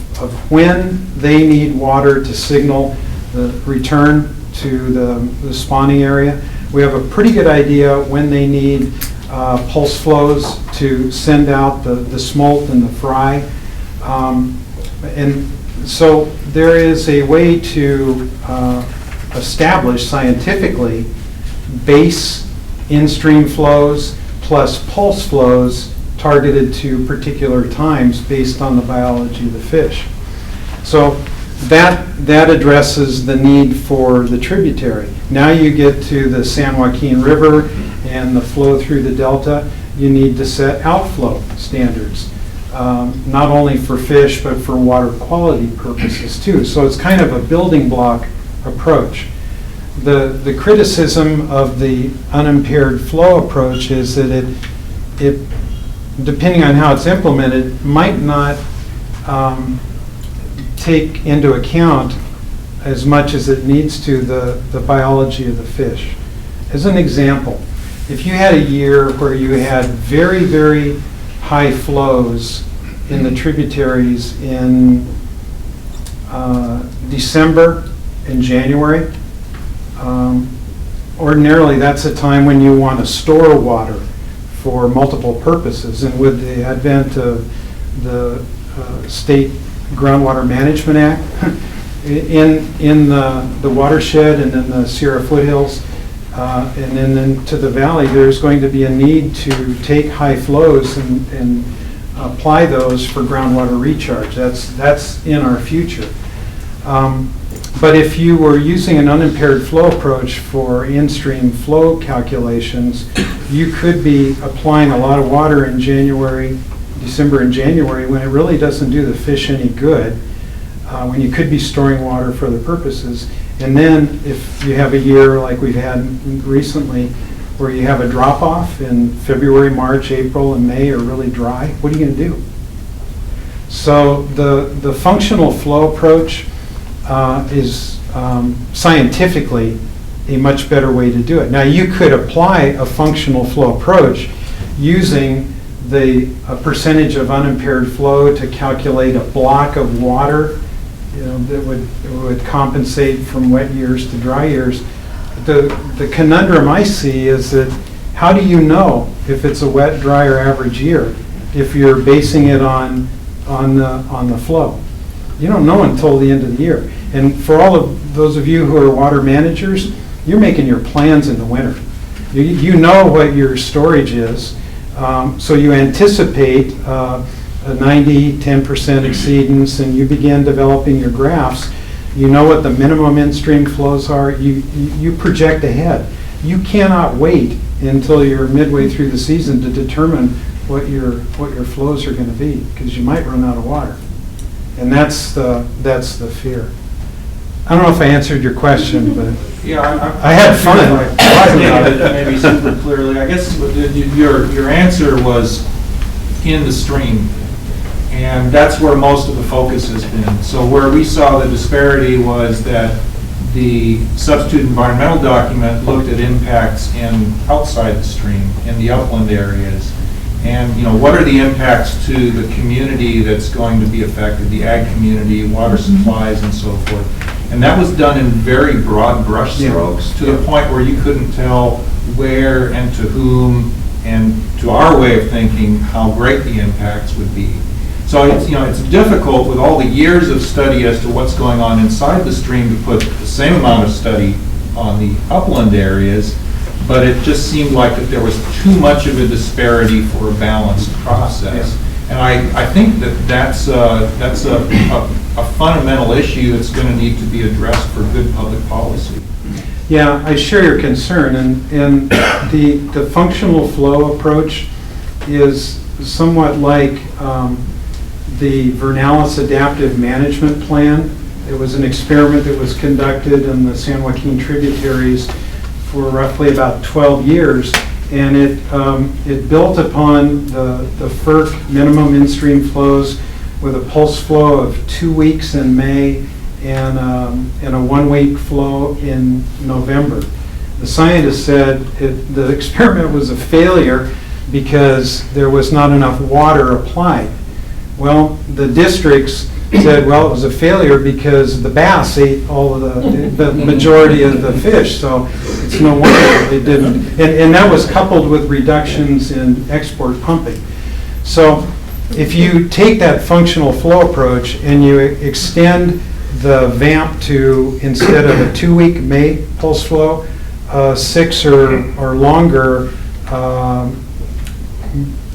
when they need water to signal the return to the spawning area. We have a pretty good idea when they need pulse flows to send out the smolt and the fry. And so there is a way to establish scientifically base in-stream flows plus pulse flows targeted to particular times based on the biology of the fish. So that addresses the need for the tributary. Now you get to the San Joaquin River and the flow through the delta, you need to set outflow standards, not only for fish but for water quality purposes too. So it's kind of a building block approach. The criticism of the unimpaired flow approach is that it depending on how it's implemented, might not take into account as much as it needs to the biology of the fish. As an example, if you had a year where you had very, very high flows in the tributaries in December and January, ordinarily that's a time when you want to store water for multiple purposes. And with the advent of the State Groundwater Management Act, in the watershed and in the Sierra foothills, and then into the valley, there's going to be a need to take high flows and apply those for groundwater recharge. That's in our future. But if you were using an unimpaired flow approach for in-stream flow calculations, you could be applying a lot of water in December and January, when it really doesn't do the fish any good, when you could be storing water for other purposes. And then if you have a year like we've had recently, where you have a drop-off in February, March, April, and May are really dry, what are you going to do? So the functional flow approach is scientifically a much better way to do it. Now you could apply a functional flow approach using a percentage of unimpaired flow to calculate a block of water, that would compensate from wet years to dry years. The conundrum I see is that how do you know if it's a wet, dry, or average year if you're basing it on the flow? You don't know until the end of the year. And for all of those of you who are water managers, you're making your plans in the winter. You know what your storage is, so you anticipate a 90, 10% exceedance, and you begin developing your graphs. You know what the minimum in-stream flows are. You project ahead. You cannot wait until you're midway through the season to determine what your flows are going to be, because you might run out of water. And that's the fear. I don't know if I answered your question, but Yeah, I had fun. Maybe super clearly. I guess your answer was in the stream, and that's where most of the focus has been. So where we saw the disparity was that the substitute environmental document looked at impacts outside the stream, in the upland areas. And, what are the impacts to the community that's going to be affected, the ag community, water supplies, and so forth. And that was done in very broad brush strokes, to the point where you couldn't tell where and to whom, and to our way of thinking, how great the impacts would be. So it's difficult with all the years of study as to what's going on inside the stream to put the same amount of study on the upland areas, but it just seemed like that there was too much of a disparity for a balanced process. And I think that's a fundamental issue that's going to need to be addressed for good public policy. Yeah, I share your concern, and the functional flow approach is somewhat like the Vernalis Adaptive Management Plan. It was an experiment that was conducted in the San Joaquin tributaries for roughly about 12 years, and it built upon the FERC minimum in-stream flows with a pulse flow of 2 weeks in May and a 1 week flow in November. The scientists said the experiment was a failure because there was not enough water applied. Well, the districts said, well, it was a failure because the bass ate all of the majority of the fish, so it's no wonder they didn't. And that was coupled with reductions in export pumping. So if you take that functional flow approach and you extend the VAMP to, instead of a 2 week May pulse flow, 6 or longer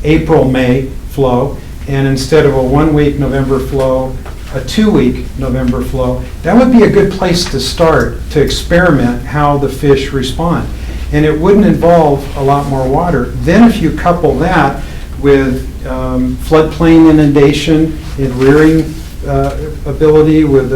April-May flow, and instead of a 1 week November flow, a 2 week November flow, that would be a good place to start to experiment how the fish respond. And it wouldn't involve a lot more water. Then if you couple that with floodplain inundation and rearing ability with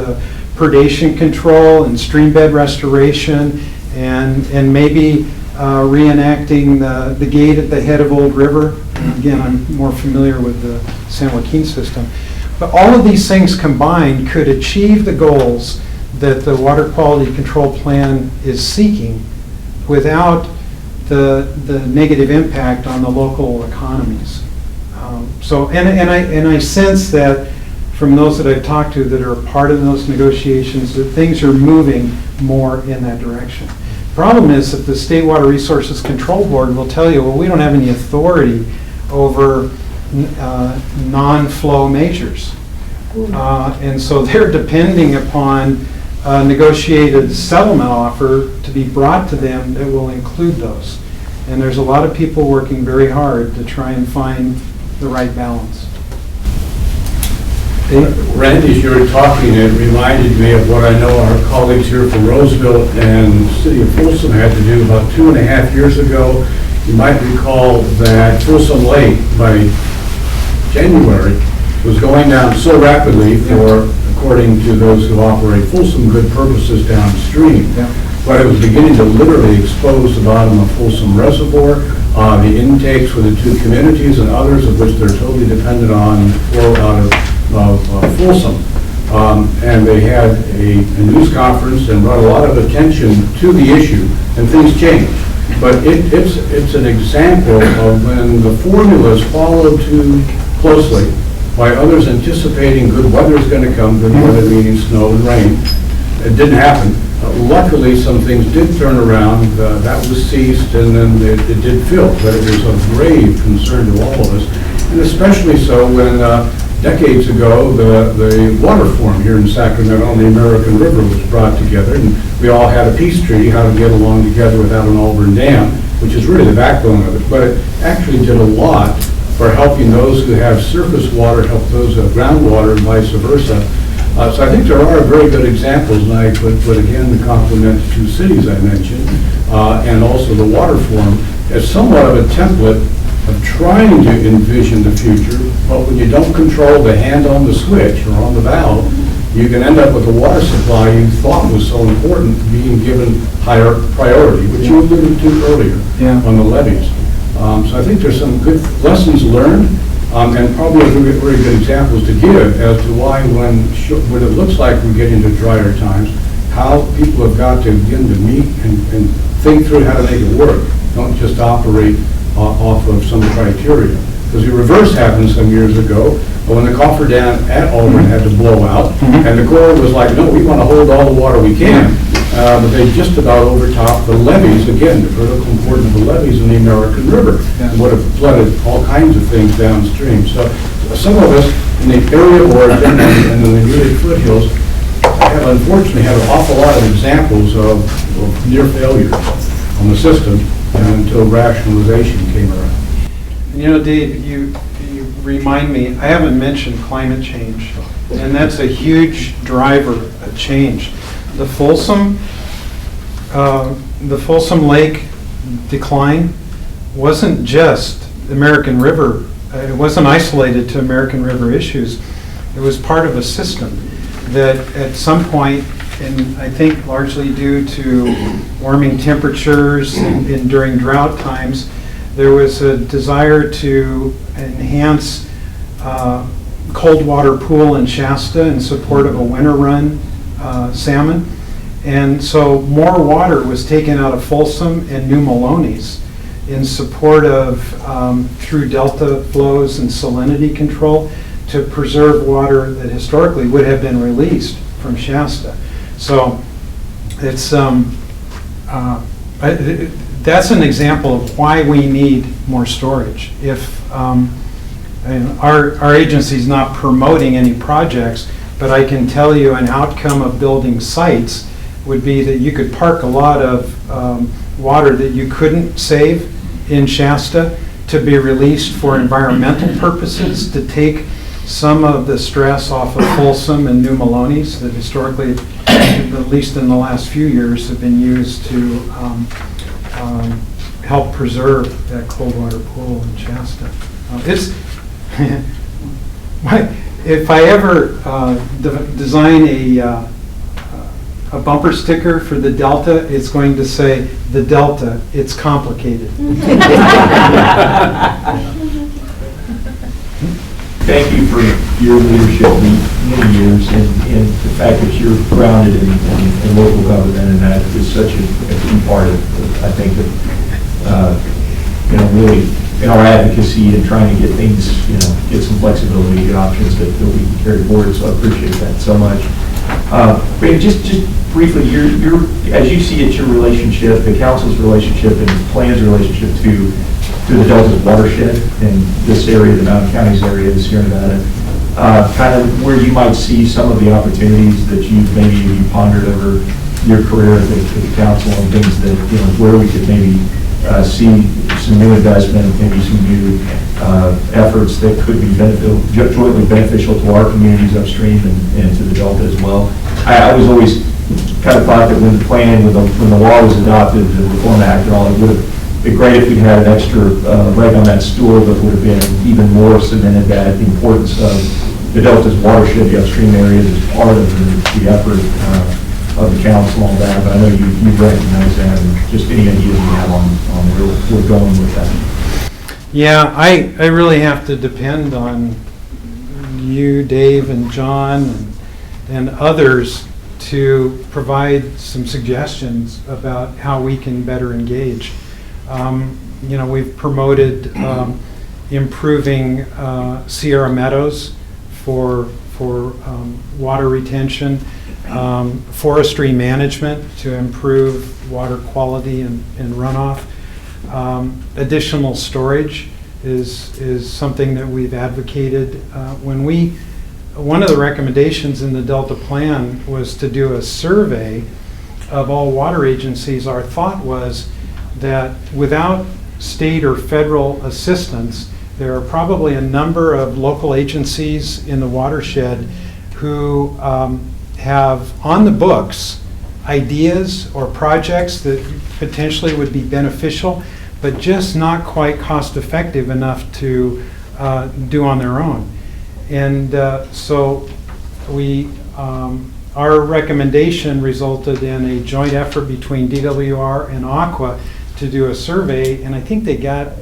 predation control and stream bed restoration, and maybe reenacting the gate at the head of Old River. And again, I'm more familiar with the San Joaquin system. But all of these things combined could achieve the goals that the Water Quality Control Plan is seeking without the negative impact on the local economies. And I sense that from those that I've talked to that are a part of those negotiations, that things are moving more in that direction. The problem is that the State Water Resources Control Board will tell you, well, we don't have any authority over non-flow measures. And so they're depending upon a negotiated settlement offer to be brought to them that will include those. And there's a lot of people working very hard to try and find the right balance. Randy, as you were talking, it reminded me of what I know our colleagues here from Roseville and the city of Folsom had to do about 2.5 years ago. You might recall that Folsom Lake, by January, was going down so rapidly for, according to those who operate Folsom, good purposes downstream. But it was beginning to literally expose the bottom of Folsom Reservoir, the intakes for the two communities and others of which they're totally dependent on flow out of Folsom. And they had a news conference and brought a lot of attention to the issue, and things changed. But it's an example of when the formula is followed too closely by others anticipating good weather is going to come, good weather meaning snow and rain. It didn't happen. Luckily, some things did turn around. That was ceased, and then it did fill. But it was a grave concern to all of us, and especially so when decades ago the water forum here in Sacramento on the American River was brought together, and we all had a peace treaty how to get along together without an Auburn Dam, which is really the backbone of it. But it actually did a lot for helping those who have surface water help those who have groundwater and vice versa. So I think there are very good examples, and I would again compliment the two cities I mentioned, and also the water forum. as somewhat of a template of trying to envision the future, but when you don't control the hand on the switch or on the valve, you can end up with a water supply you thought was so important being given higher priority, which you alluded to earlier on the levees. So I think there's some good lessons learned, and probably very good examples to give as to why when it looks like we're getting to drier times, how people have got to begin to meet and think through how to make it work, don't just operate off of some criteria. Because the reverse happened some years ago, when the cofferdam at Auburn had to blow out, and the Corps was like, no, we want to hold all the water we can. But they just about overtopped the levees, again, the critical importance of the levees in the American River, and would have flooded all kinds of things downstream. So some of us in the area of Oregon and in the immediate foothills have unfortunately had an awful lot of examples of near failures on the system until rationalization came around. You know, Dave, you remind me, I haven't mentioned climate change, and that's a huge driver of change. The Folsom Lake decline wasn't just American River. It wasn't isolated to American River issues. It was part of a system that at some point, and I think largely due to warming temperatures and during drought times, there was a desire to enhance cold water pool in Shasta in support of a winter run salmon. And so more water was taken out of Folsom and New Melones in support of, through delta flows and salinity control, to preserve water that historically would have been released from Shasta. So it's that's an example of why we need more storage. If and our agency is not promoting any projects, but I can tell you an outcome of building sites would be that you could park a lot of water that you couldn't save in Shasta to be released for environmental purposes, to take some of the stress off of Folsom and New Melones that historically, at least in the last few years, have been used to help preserve that cold water pool in Shasta. If I ever design a bumper sticker for the Delta, it's going to say, "The Delta, it's complicated." Thank you for your leadership in many years, and the fact that you're grounded in local government, and that is such a key part of, I think, really in our advocacy and trying to get things, get some flexibility, get options that we can carry forward. So I appreciate that so much. Randy, just briefly, as you see it, your relationship, the council's relationship, and the plan's relationship to the Delta's watershed and this area, the Mountain Counties area, the Sierra Nevada, kind of where you might see some of the opportunities that you pondered over your career at the council, and things that, where we could maybe see some new investment, maybe some new efforts that could be jointly beneficial to our communities upstream and to the Delta as well. I was always kind of thought that when the plan, when the law was adopted, the Reform Act and all, it would have been great if we had an extra leg on that stool that would have been even more cemented that the importance of the Delta's watershed, the upstream areas, is part of the effort of the council on that. But I know you recognize that, and just any ideas you have on where we're going with that. Yeah, I really have to depend on you, Dave, and John, and others to provide some suggestions about how we can better engage. We've promoted improving Sierra Meadows for water retention, forestry management to improve water quality and runoff. Additional storage is something that we've advocated. One of the recommendations in the Delta Plan was to do a survey of all water agencies. Our thought was that without state or federal assistance, there are probably a number of local agencies in the watershed who have on the books ideas or projects that potentially would be beneficial, but just not quite cost effective enough to do on their own. And so our recommendation resulted in a joint effort between DWR and Aqua to do a survey, and I think they got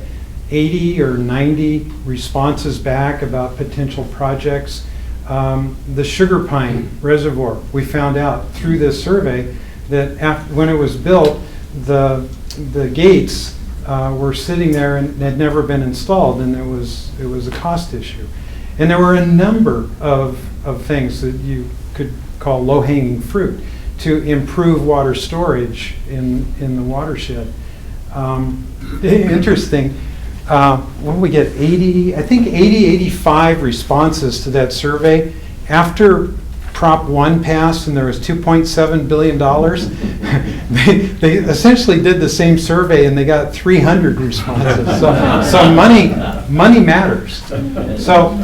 80 or 90 responses back about potential projects. The Sugar Pine Reservoir, we found out through this survey that when it was built, the gates were sitting there and had never been installed, and it was a cost issue. And there were a number of things that you could call low-hanging fruit to improve water storage in the watershed. Interesting. When we get 85 responses to that survey, after Prop 1 passed and there was $2.7 billion, they essentially did the same survey and they got 300 responses. So money matters. So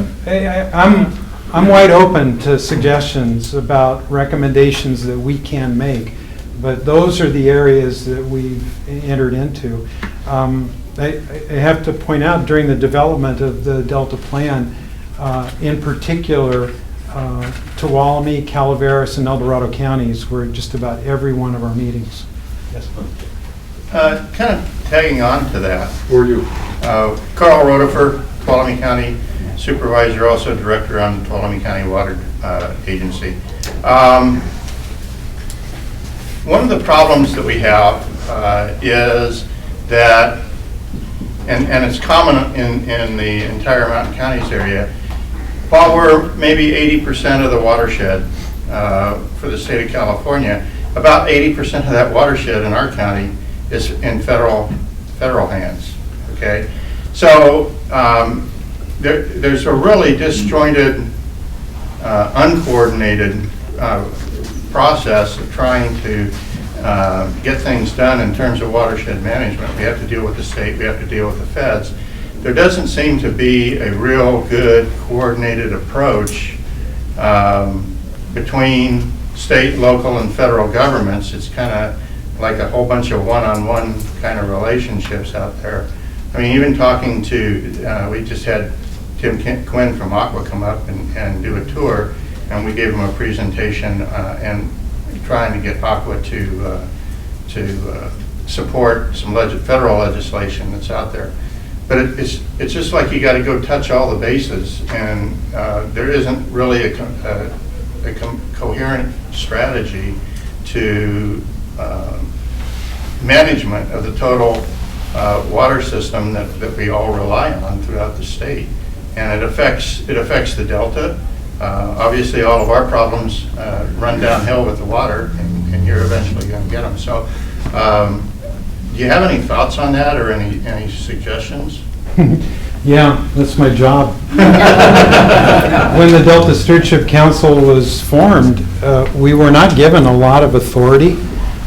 I'm wide open to suggestions about recommendations that we can make, but those are the areas that we've entered into. I have to point out, during the development of the Delta Plan, in particular, Tuolumne, Calaveras, and El Dorado counties were just about every one of our meetings. Yes. Kind of tagging on to that. Who are you? Carl Rodefer, Tuolumne County Supervisor, also Director on the Tuolumne County Water Agency. One of the problems that we have is that, and it's common in the entire Mountain Counties area, while we're maybe 80% of the watershed for the state of California, about 80% of that watershed in our county is in federal hands. Okay, so there's a really disjointed, uncoordinated process of trying to get things done in terms of watershed management. We have to deal with the state, we have to deal with the feds. There doesn't seem to be a real good coordinated approach between state, local, and federal governments. It's kind of like a whole bunch of one-on-one kind of relationships out there. I mean, even talking to, we just had Tim Quinn from Aqua come up and do a tour, and we gave him a presentation and trying to get Aqua to support some federal legislation that's out there. But it's just like you got to go touch all the bases, and there isn't really a coherent strategy to management of the total water system that we all rely on throughout the state, and it affects the Delta. Obviously, all of our problems run downhill with the water, and you're eventually going to get them. So, do you have any thoughts on that, or any suggestions? Yeah, that's my job. When the Delta Stewardship Council was formed, we were not given a lot of authority.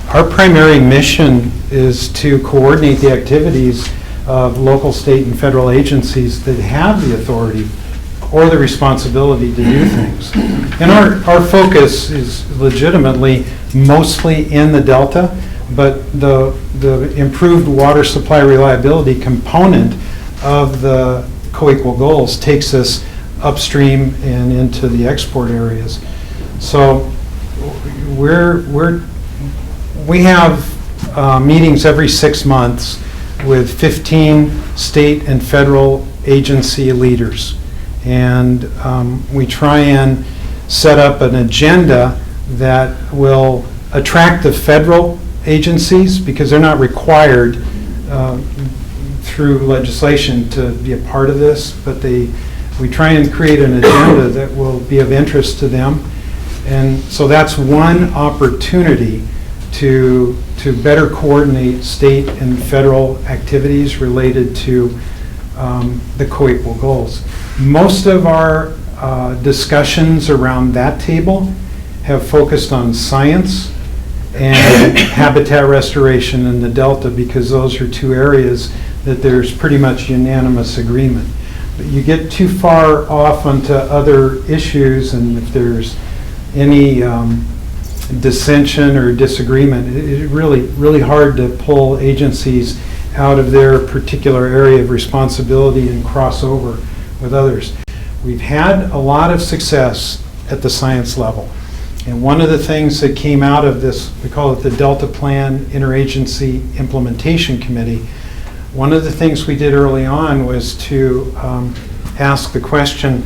Our primary mission is to coordinate the activities of local, state, and federal agencies that have the authority or the responsibility to do things. And our focus is legitimately mostly in the Delta, but the improved water supply reliability component of the co-equal goals takes us upstream and into the export areas. So we have meetings every 6 months with 15 state and federal agency leaders. And we try and set up an agenda that will attract the federal agencies, because they're not required through legislation to be a part of this, but we try and create an agenda that will be of interest to them. And so that's one opportunity to better coordinate state and federal activities related to the co-equal goals. Most of our discussions around that table have focused on science and habitat restoration in the Delta, because those are two areas that there's pretty much unanimous agreement. But you get too far off onto other issues, and if there's any dissension or disagreement, it's really hard to pull agencies out of their particular area of responsibility and cross over with others. We've had a lot of success at the science level. And one of the things that came out of this, we call it the Delta Plan Interagency Implementation Committee. One of the things we did early on was to ask the question,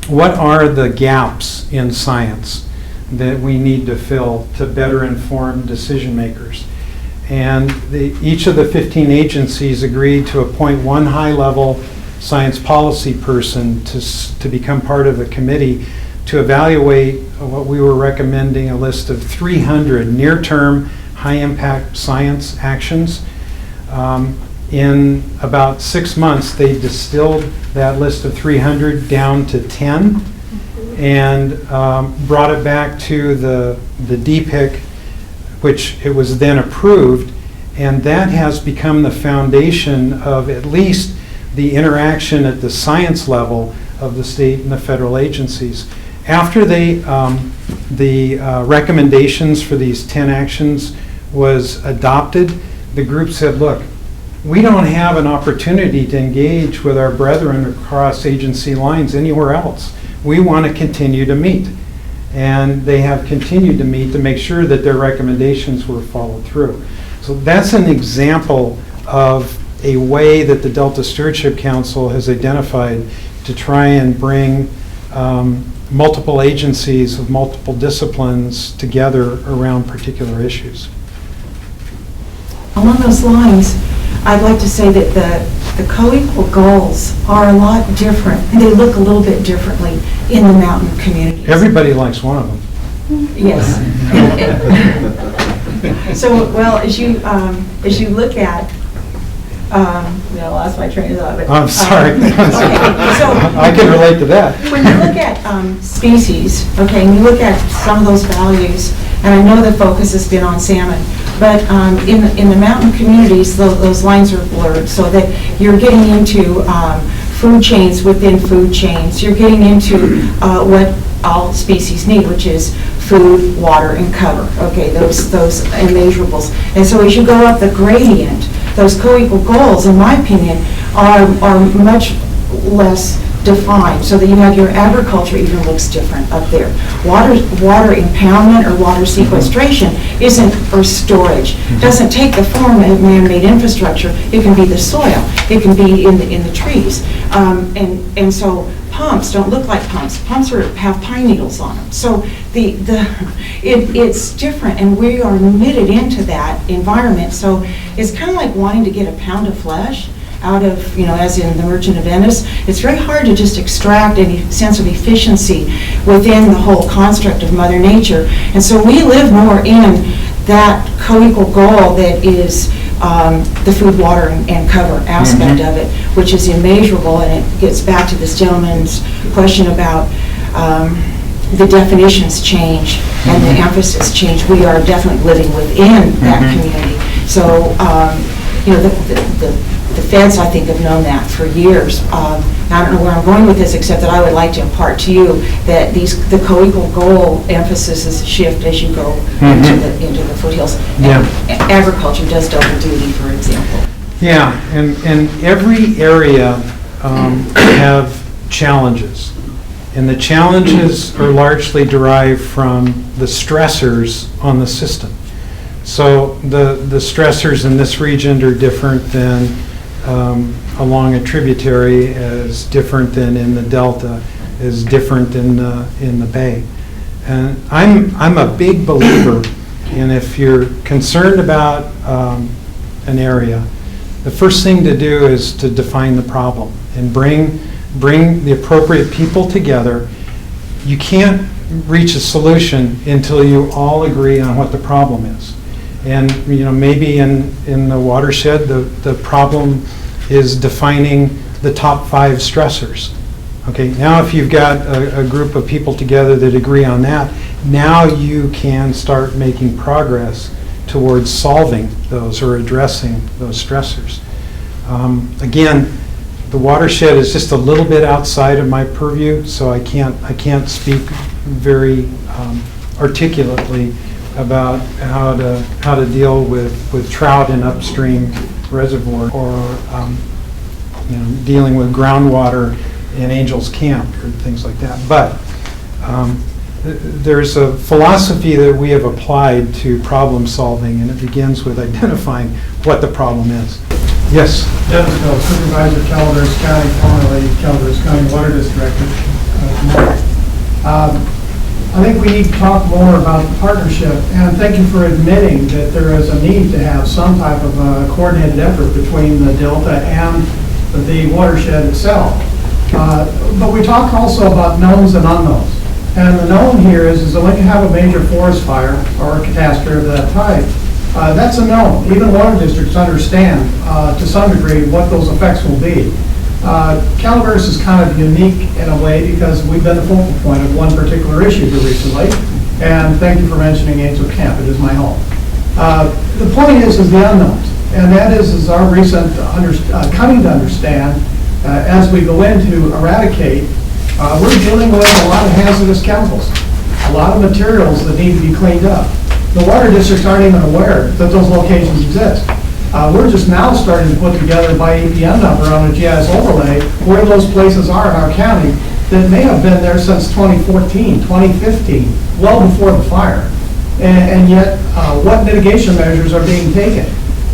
what are the gaps in science that we need to fill to better inform decision makers? And each of the 15 agencies agreed to appoint one high-level science policy person to become part of the committee to evaluate what we were recommending, a list of 300 near-term, high-impact science actions. In about 6 months, they distilled that list of 300 down to 10 and brought it back to the DPIC, which it was then approved, and that has become the foundation of at least the interaction at the science level of the state and the federal agencies. After the recommendations for these 10 actions was adopted, the group said, look, we don't have an opportunity to engage with our brethren across agency lines anywhere else. We want to continue to meet. And they have continued to meet to make sure that their recommendations were followed through. So that's an example of a way that the Delta Stewardship Council has identified to try and bring multiple agencies of multiple disciplines together around particular issues. Along those lines, I'd like to say that the co-equal goals are a lot different. They look a little bit differently in the mountain communities. Everybody likes one of them. Yes. So, well, as you look at, I lost my train of thought. But, I'm sorry. Okay, so I can relate to that. when you look at species, okay, and you look at some of those values, and I know the focus has been on salmon, but in the mountain communities, those lines are blurred, so that you're getting into food chains within food chains. You're getting into what all species need, which is food, water, and cover. Okay, those immeasurables. And so as you go up the gradient, those co-equal goals, in my opinion, are much less defined, so that you have your agriculture even looks different up there. Water impoundment or water sequestration isn't, or storage, doesn't take the form of man-made infrastructure. It can be the soil, it can be in the trees, and so pumps don't look like pumps. Pumps have pine needles on them. So it's different, and we are knitted into that environment. So it's kind of like wanting to get a pound of flesh out of, as in The Merchant of Venice. It's very hard to just extract any sense of efficiency within the whole construct of Mother Nature. And so we live more in that co-equal goal that is the food, water, and cover aspect of it, which is immeasurable, and it gets back to this gentleman's question about the definitions change and the emphasis change. We are definitely living within that community. So, the feds, I think, have known that for years. I don't know where I'm going with this, except that I would like to impart to you that the co-equal goal emphasis shift as you go into the foothills. Yeah. And agriculture does double duty, for example. Yeah, and every area have challenges. And the challenges are largely derived from the stressors on the system. So the stressors in this region are different than along a tributary, is different than in the delta, is different in the bay. And I'm a big believer in, if you're concerned about an area, the first thing to do is to define the problem and bring the appropriate people together. You can't reach a solution until you all agree on what the problem is. And maybe in the watershed, the problem is defining the top 5 stressors. Okay, now if you've got a group of people together that agree on that, now you can start making progress towards solving those or addressing those stressors. Again, the watershed is just a little bit outside of my purview, so I can't speak very articulately about how to deal with trout in upstream Reservoir or dealing with groundwater in Angels Camp or things like that. But there's a philosophy that we have applied to problem solving, and it begins with identifying what the problem is. Yes? Dennis Bill, Supervisor, Calaveras County, formerly Calaveras County Water District Director. I think we need to talk more about the partnership, and thank you for admitting that there is a need to have some type of a coordinated effort between the Delta and the watershed itself. But we talk also about knowns and unknowns. And the known here is that when you have a major forest fire or a catastrophe of that type, that's a known. Even water districts understand to some degree what those effects will be. Calaveras is kind of unique in a way because we've been the focal point of one particular issue here recently. And thank you for mentioning Angel Camp. It is my home. The point is the unknowns. And that is our recent coming to understand as we go in to eradicate, we're dealing with a lot of hazardous chemicals, a lot of materials that need to be cleaned up. The water districts aren't even aware that those locations exist. We're just now starting to put together by APM number on a GIS overlay where those places are in our county that may have been there since 2014, 2015, well before the fire. And yet, what mitigation measures are being taken?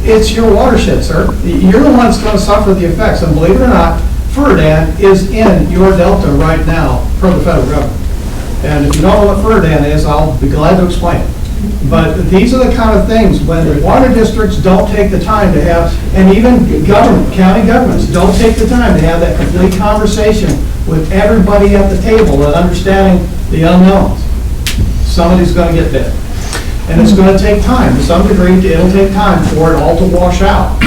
It's your watershed, sir. You're the one that's going to suffer the effects. And believe it or not, Fiorini is in your delta right now for the federal government. And if you don't know what Fiorini is, I'll be glad to explain it. But these are the kind of things when the water districts don't take the time to have, and even government, county governments don't take the time to have that complete conversation with everybody at the table and understanding the unknowns. Somebody's going to get bit. And it's going to take time. To some degree, it'll take time for it all to wash out.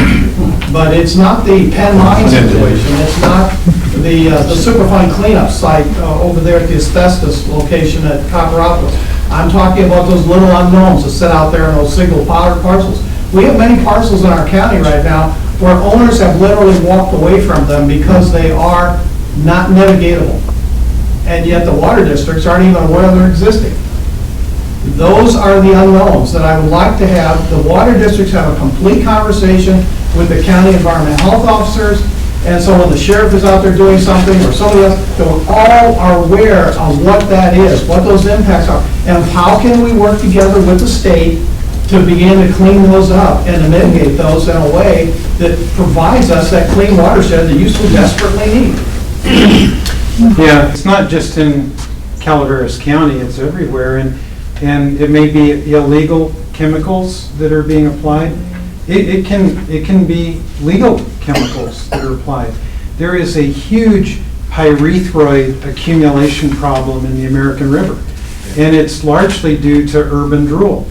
But it's not the Penn Mine situation. It's not the Superfund cleanup site over there at the asbestos location at Copperopolis. I'm talking about those little unknowns that sit out there in those single parcels. We have many parcels in our county right now where owners have literally walked away from them because they are not mitigatable. And yet the water districts aren't even aware they're existing. Those are the unknowns that I would like to have. The water districts have a complete conversation with the county environmental health officers. And so when the sheriff is out there doing something or somebody else, they all are aware of what that is, what those impacts are, and how can we work together with the state to begin to clean those up and to mitigate those in a way that provides us that clean watershed that you so desperately need. Yeah, it's not just in Calaveras County, it's everywhere. And it may be illegal chemicals that are being applied. It can be legal chemicals that are applied. There is a huge pyrethroid accumulation problem in the American River, and it's largely due to urban drool.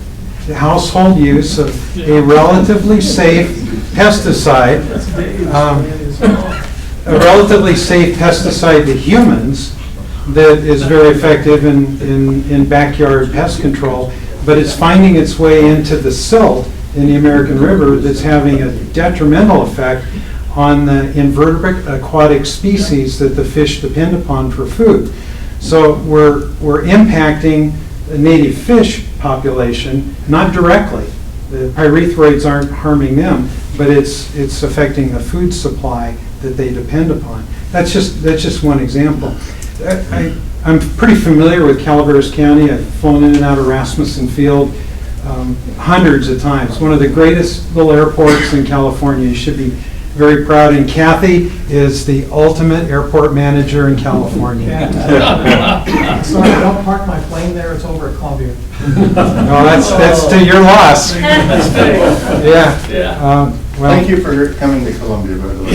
The household use of a relatively safe pesticide, to humans that is very effective in backyard pest control, but it's finding its way into the silt in the American River that's having a detrimental effect on the invertebrate aquatic species that the fish depend upon for food. So we're impacting the native fish population, not directly. The pyrethroids aren't harming them, but it's affecting the food supply that they depend upon. That's just one example. I'm pretty familiar with Calaveras County. I've flown in and out of Rasmussen Field hundreds of times. One of the greatest little airports in California. You should be very proud. And Kathy is the ultimate airport manager in California. Sorry, I don't park my plane there. It's over at Columbia. No, that's to your loss. Yeah. Well, Thank you for coming to Columbia, by the way.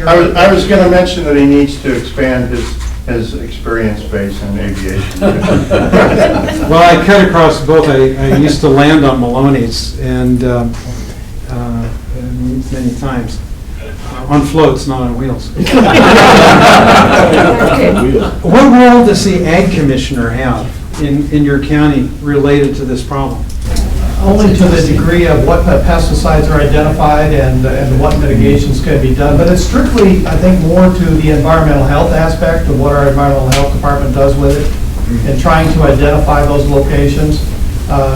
I was going to mention that he needs to expand his experience base in aviation. Well, I cut across both. I used to land on Maloney's and many times. On floats, not on wheels. What role does the Ag Commissioner have in your county related to this problem? Only to the degree of what pesticides are identified and what mitigations can be done. But it's strictly, I think, more to the environmental health aspect of what our environmental health department does with it and trying to identify those locations.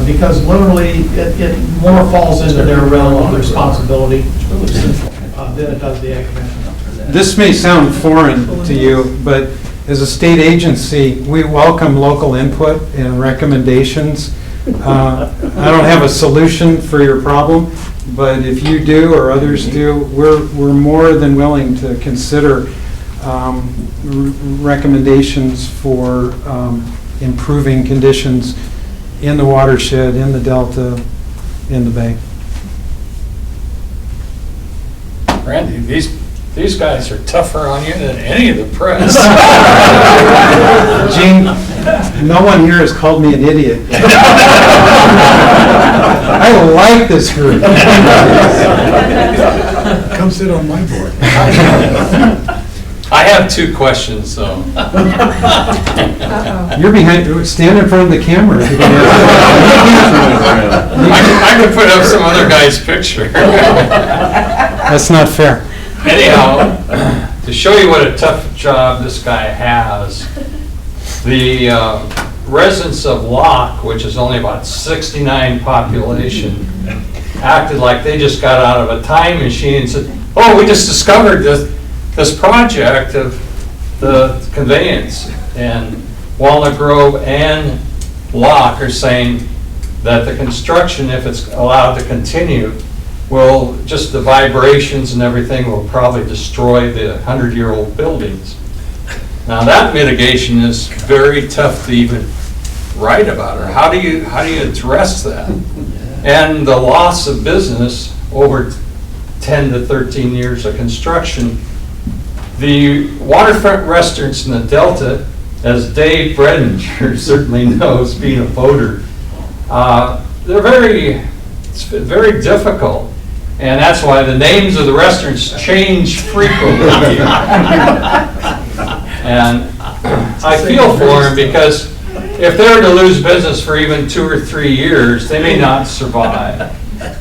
because literally it more falls into their realm of responsibility than it does the Ag Commission. This may sound foreign to you, but as a state agency, we welcome local input and recommendations. I don't have a solution for your problem, but if you do or others do, we're more than willing to consider recommendations for improving conditions in the watershed, in the Delta, in the Bay. Randy, these guys are tougher on you than any of the press. Gene, no one here has called me an idiot. I like this group. Come sit on my board. I have two questions, though. You're behind, stand in front of the camera. I could put up some other guy's picture. That's not fair. Anyhow, to show you what a tough job this guy has, the residents of Locke, which is only about 69 population, acted like they just got out of a time machine and said, oh, we just discovered this project of the conveyance. And Walnut Grove and Locke are saying that the construction, if it's allowed to continue, will, just the vibrations and everything will probably destroy the 100-year-old buildings. Now that mitigation is very tough to even write about, or how do you address that? And the loss of business over 10 to 13 years of construction. The waterfront restaurants in the Delta, as Dave Bredinger certainly knows, being a voter, it's very difficult. And that's why the names of the restaurants change frequently. And I feel for them, because if they were to lose business for even 2 or 3 years, they may not survive.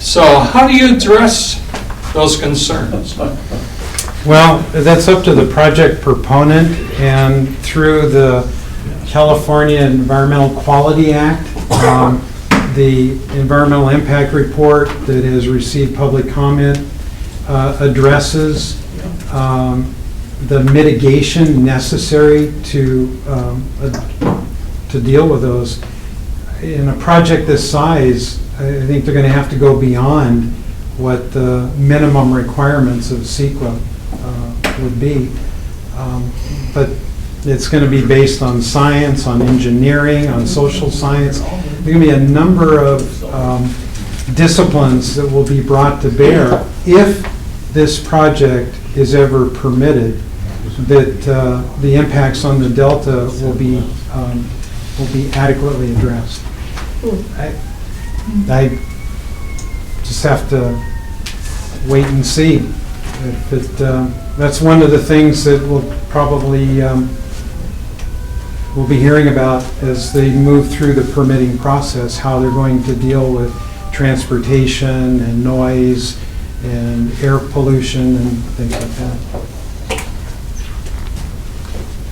So how do you address those concerns? Well, that's up to the project proponent, and through the California Environmental Quality Act, the environmental impact report that has received public comment addresses the mitigation necessary to deal with those. In a project this size, I think they're going to have to go beyond what the minimum requirements of CEQA would be. But it's going to be based on science, on engineering, on social science. There's going to be a number of disciplines that will be brought to bear if this project is ever permitted, that the impacts on the Delta will be adequately addressed. I just have to wait and see. That's one of the things that we'll probably we'll be hearing about as they move through the permitting process, how they're going to deal with transportation and noise and air pollution and things like that.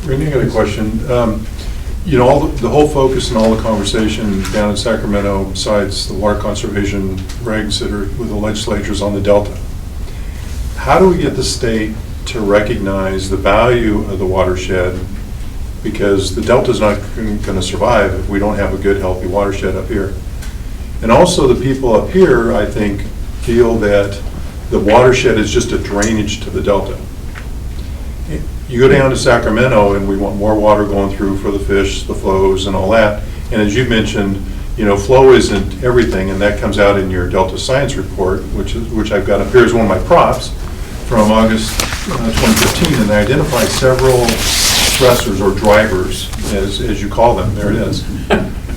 Randy, I got a question. You know, the whole focus and all the conversation down in Sacramento, besides the water conservation regs that are with the legislatures on the Delta, how do we get the state to recognize the value of the watershed? Because the Delta's not going to survive if we don't have a good, healthy watershed up here. And also the people up here, I think, feel that the watershed is just a drainage to the Delta. You go down to Sacramento and we want more water going through for the fish, the flows and all that. And as you mentioned, you know, flow isn't everything, and that comes out in your Delta Science Report, which I've got up here as one of my props from August 2015, and I identify several stressors or drivers, as you call them. There it is.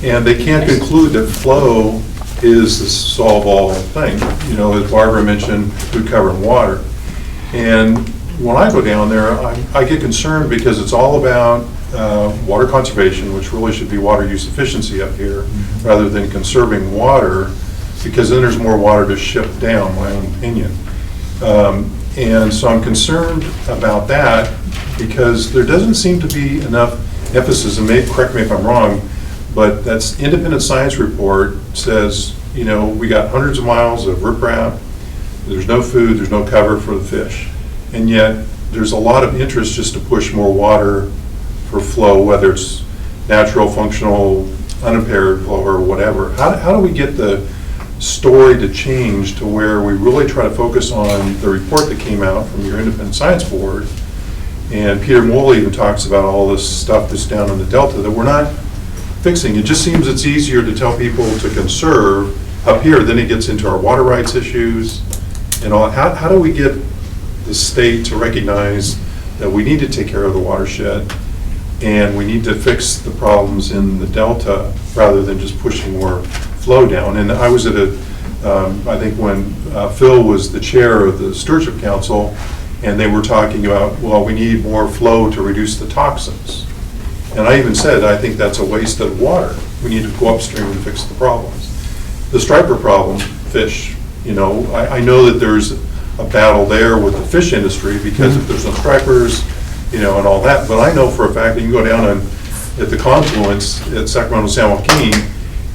And they can't conclude that flow is the solve-all thing. You know, as Barbara mentioned, food, cover, and water. And when I go down there, I get concerned because it's all about water conservation, which really should be water use efficiency up here, rather than conserving water, because then there's more water to ship down, my own opinion. And so I'm concerned about that, because there doesn't seem to be enough emphasis, and maybe, correct me if I'm wrong, But that's independent science report says, you know, we got hundreds of miles of riprap, there's no food, there's no cover for the fish. And yet, there's a lot of interest just to push more water for flow, whether it's natural, functional, unimpaired flow or whatever. How do we get the story to change to where we really try to focus on the report that came out from your independent science board? And Peter Moll even talks about all this stuff that's down in the Delta that we're not fixing. It just seems it's easier to tell people to conserve up here, then it gets into our water rights issues and all. How do we get the state to recognize that we need to take care of the watershed and we need to fix the problems in the Delta rather than just pushing more flow down? And I was at I think when Phil was the chair of the Stewardship Council, and they were talking about, well, we need more flow to reduce the toxins. And I even said, I think that's a waste of water. We need to go upstream and fix the problems. The striper problem, fish, you know, I know that there's a battle there with the fish industry because if there's no stripers, you know, and all that, but I know for a fact that you can go down at the confluence at Sacramento San Joaquin,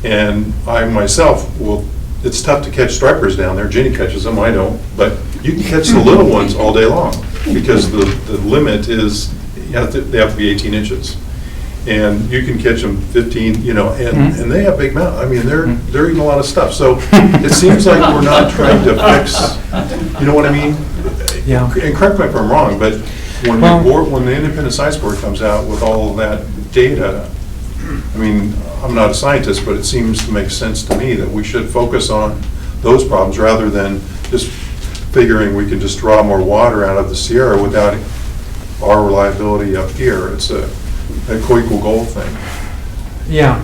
and I myself will, it's tough to catch stripers down there. Jenny catches them, I don't, but you can catch the little ones all day long because the limit is, they have to be 18 inches. And you can catch them 15, you know, and they have big mouth. I mean, they're eating a lot of stuff. So it seems like we're not trying to fix, you know what I mean? Yeah. And correct me if I'm wrong, but when the independent science board comes out with all of that data, I mean, I'm not a scientist, but it seems to make sense to me that we should focus on those problems rather than just figuring we can just draw more water out of the Sierra without our reliability up here. It's a co-equal goal thing. Yeah,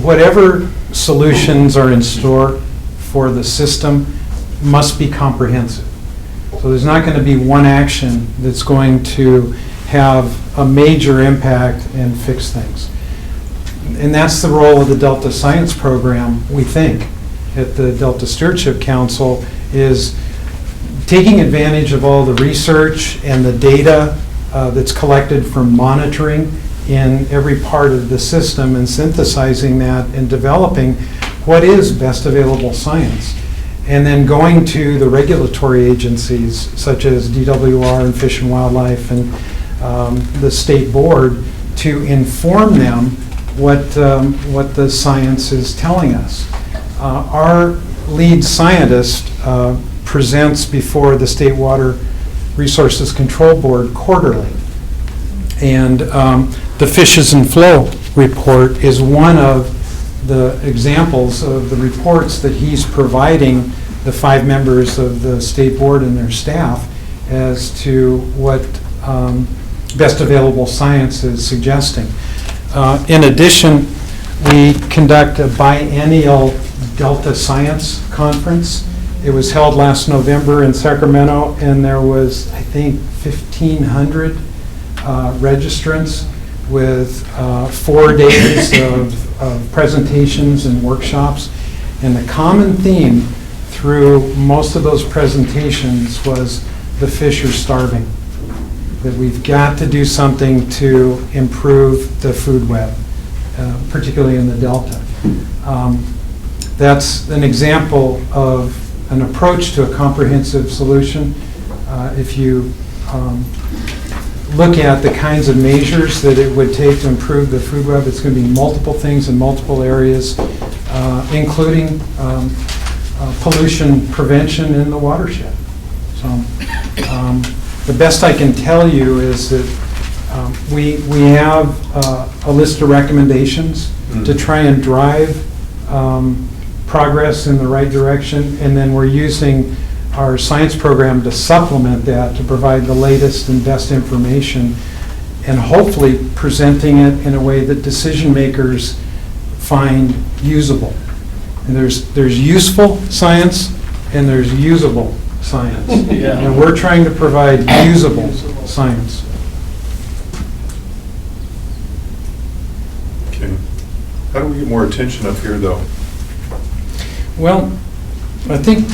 whatever solutions are in store for the system must be comprehensive. So there's not going to be one action that's going to have a major impact and fix things. And that's the role of the Delta Science Program, we think, at the Delta Stewardship Council, is taking advantage of all the research and the data that's collected from monitoring in every part of the system and synthesizing that and developing what is best available science. And then going to the regulatory agencies such as DWR and Fish and Wildlife and the state board to inform them what the science is telling us. Our lead scientist presents before the State Water Resources Control Board quarterly. And the Fishes and Flow report is one of the examples of the reports that he's providing the 5 members of the state board and their staff as to what best available science is suggesting. In addition, we conduct a biennial Delta Science Conference. It was held last November in Sacramento, and there was, I think, 1,500 registrants with 4 days of presentations and workshops. And the common theme through most of those presentations was the fish are starving, that we've got to do something to improve the food web, particularly in the Delta. That's an example of an approach to a comprehensive solution. If you look at the kinds of measures that it would take to improve the food web, it's going to be multiple things in multiple areas, including pollution prevention in the watershed. So the best I can tell you is that we have a list of recommendations to try and drive progress in the right direction, and then we're using our science program to supplement that, to provide the latest and best information, and hopefully presenting it in a way that decision makers find usable. And there's useful science and there's usable science. And we're trying to provide usable science. Okay. How do we get more attention up here, though? Well, I think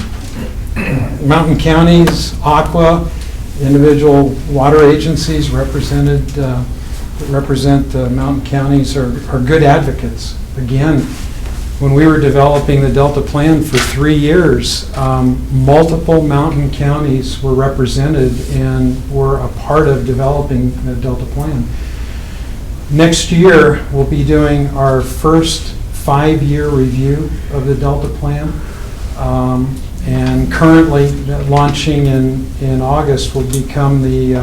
mountain counties, Aqua, individual water agencies represented that represent the mountain counties are good advocates. Again, when we were developing the Delta Plan for 3 years, multiple mountain counties were represented and were a part of developing the Delta Plan. Next year, we'll be doing our first 5-year review of the Delta Plan. And currently, launching in August, will become the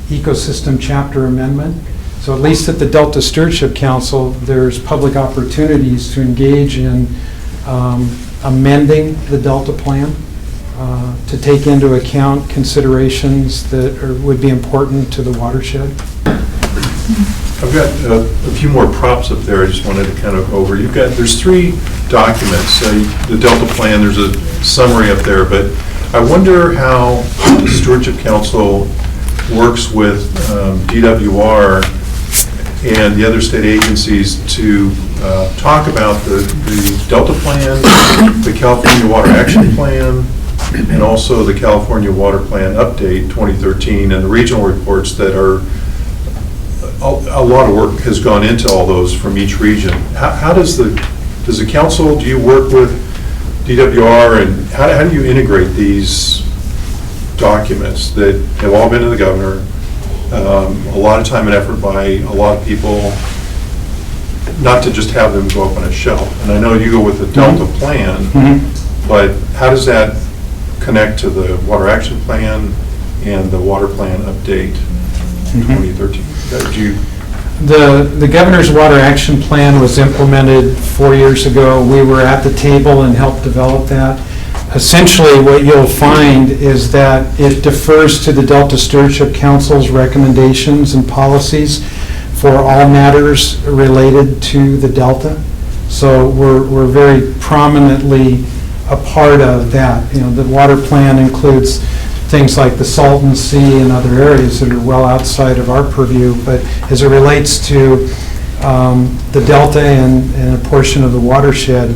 ecosystem chapter amendment. So at least at the Delta Stewardship Council, there's public opportunities to engage in amending the Delta Plan to take into account considerations that would be important to the watershed. I've got a few more props up there I just wanted to kind of go over. There's 3 documents. The Delta Plan, there's a summary up there, but I wonder how the Stewardship Council works with DWR and the other state agencies to talk about the Delta Plan, the California Water Action Plan, and also the California Water Plan Update 2013, and the regional reports that are, a lot of work has gone into all those from each region. How does the council, do you work with DWR, and how do you integrate these documents that have all been to the governor, a lot of time and effort by a lot of people, not to just have them go up on a shelf? And I know you go with the Delta Plan, but how does that connect to the Water Action Plan and the Water Plan Update 2013? The Governor's Water Action Plan was implemented 4 years ago. We were at the table and helped develop that. Essentially, what you'll find is that it defers to the Delta Stewardship Council's recommendations and policies for all matters related to the Delta. So we're very prominently a part of that. You know, the water plan includes things like the Salton Sea and other areas that are well outside of our purview, but as it relates to the Delta and a portion of the watershed,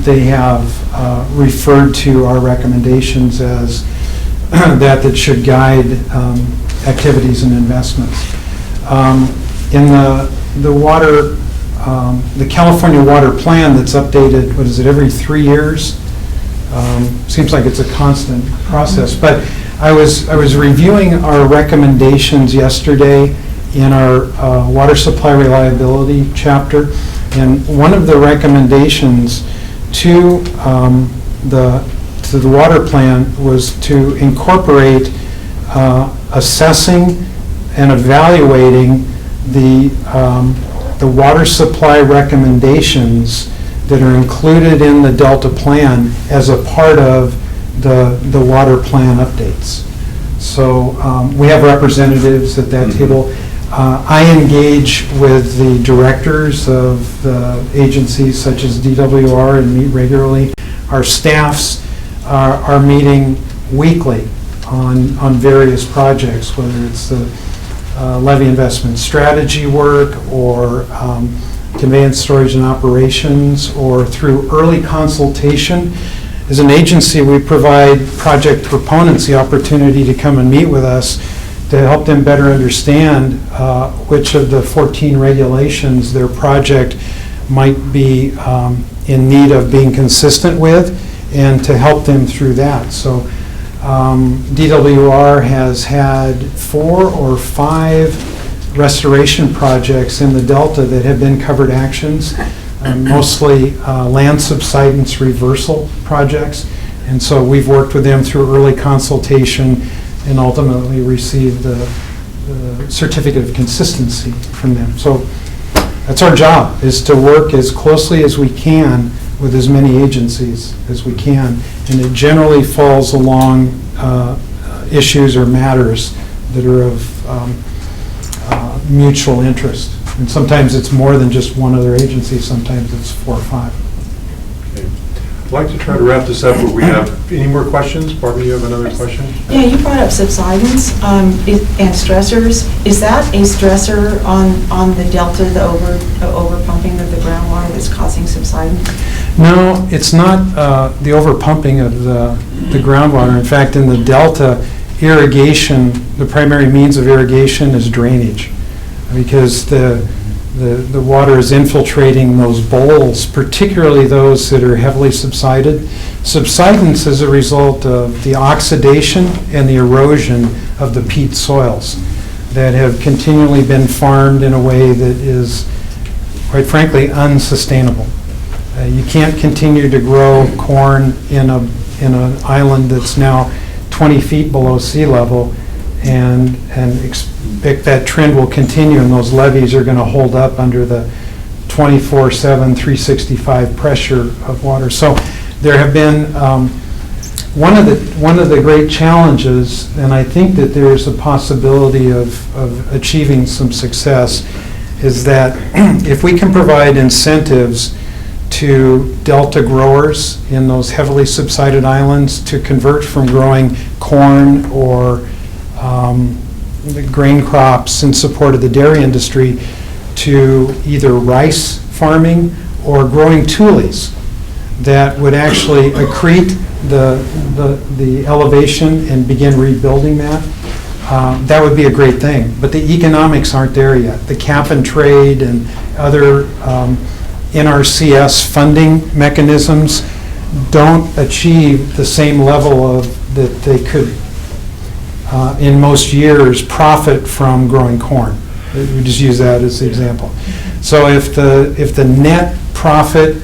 they have referred to our recommendations as that should guide activities and investments. In the water, the California Water Plan that's updated, what is it, every 3 years? Seems like it's a constant process, but I was reviewing our recommendations yesterday in our water supply reliability chapter, and one of the recommendations to the water plan was to incorporate assessing and evaluating the water supply recommendations that are included in the Delta Plan as a part of the water plan updates. So we have representatives at that table. I engage with the directors of the agencies such as DWR and meet regularly. Our staffs are meeting weekly on various projects, whether it's the levy investment strategy work or conveyance, storage, and operations, or through early consultation. As an agency, we provide project proponents the opportunity to come and meet with us to help them better understand which of the 14 regulations their project might be in need of being consistent with, and to help them through that. So DWR has had 4 or 5 restoration projects in the Delta that have been covered actions, mostly land subsidence reversal projects. And so we've worked with them through early consultation and ultimately received the certificate of consistency from them. So that's our job, is to work as closely as we can with as many agencies as we can. And it generally falls along issues or matters that are of mutual interest. And sometimes it's more than just one other agency, sometimes it's 4 or 5. Okay. I'd like to try to wrap this up. Will we have any more questions? Barbara, you have another question? Yeah, you brought up subsidence and stressors. Is that a stressor on the Delta, the over pumping of the groundwater that's causing subsidence? No, it's not the overpumping of the groundwater. In fact, in the Delta, irrigation, the primary means of irrigation is drainage. because the water is infiltrating those bowls, particularly those that are heavily subsided. Subsidence is a result of the oxidation and the erosion of the peat soils that have continually been farmed in a way that is, quite frankly, unsustainable. You can't continue to grow corn in an island that's now 20 feet below sea level and expect that trend will continue, and those levees are going to hold up under the 24/7, 365 pressure of water. So there have been one of the great challenges, and I think that there's a possibility of achieving some success, is that if we can provide incentives to delta growers in those heavily subsided islands to convert from growing corn or the grain crops in support of the dairy industry to either rice farming or growing tules that would actually accrete the elevation and begin rebuilding that, that would be a great thing. But the economics aren't there yet. The cap and trade and other NRCS funding mechanisms don't achieve the same level that they could, in most years, profit from growing corn. We just use that as the example. So if the net profit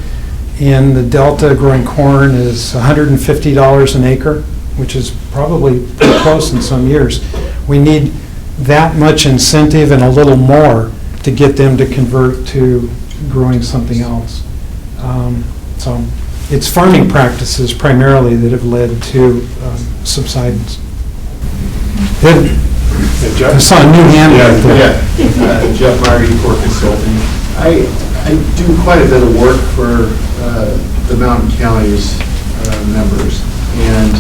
in the Delta growing corn is $150 an acre, which is probably pretty close in some years, we need that much incentive and a little more to get them to convert to growing something else. So it's farming practices primarily that have led to subsidence. I saw a new hand right there. Jeff Marty, Core Consulting. I do quite a bit of work for the Mountain Counties members, and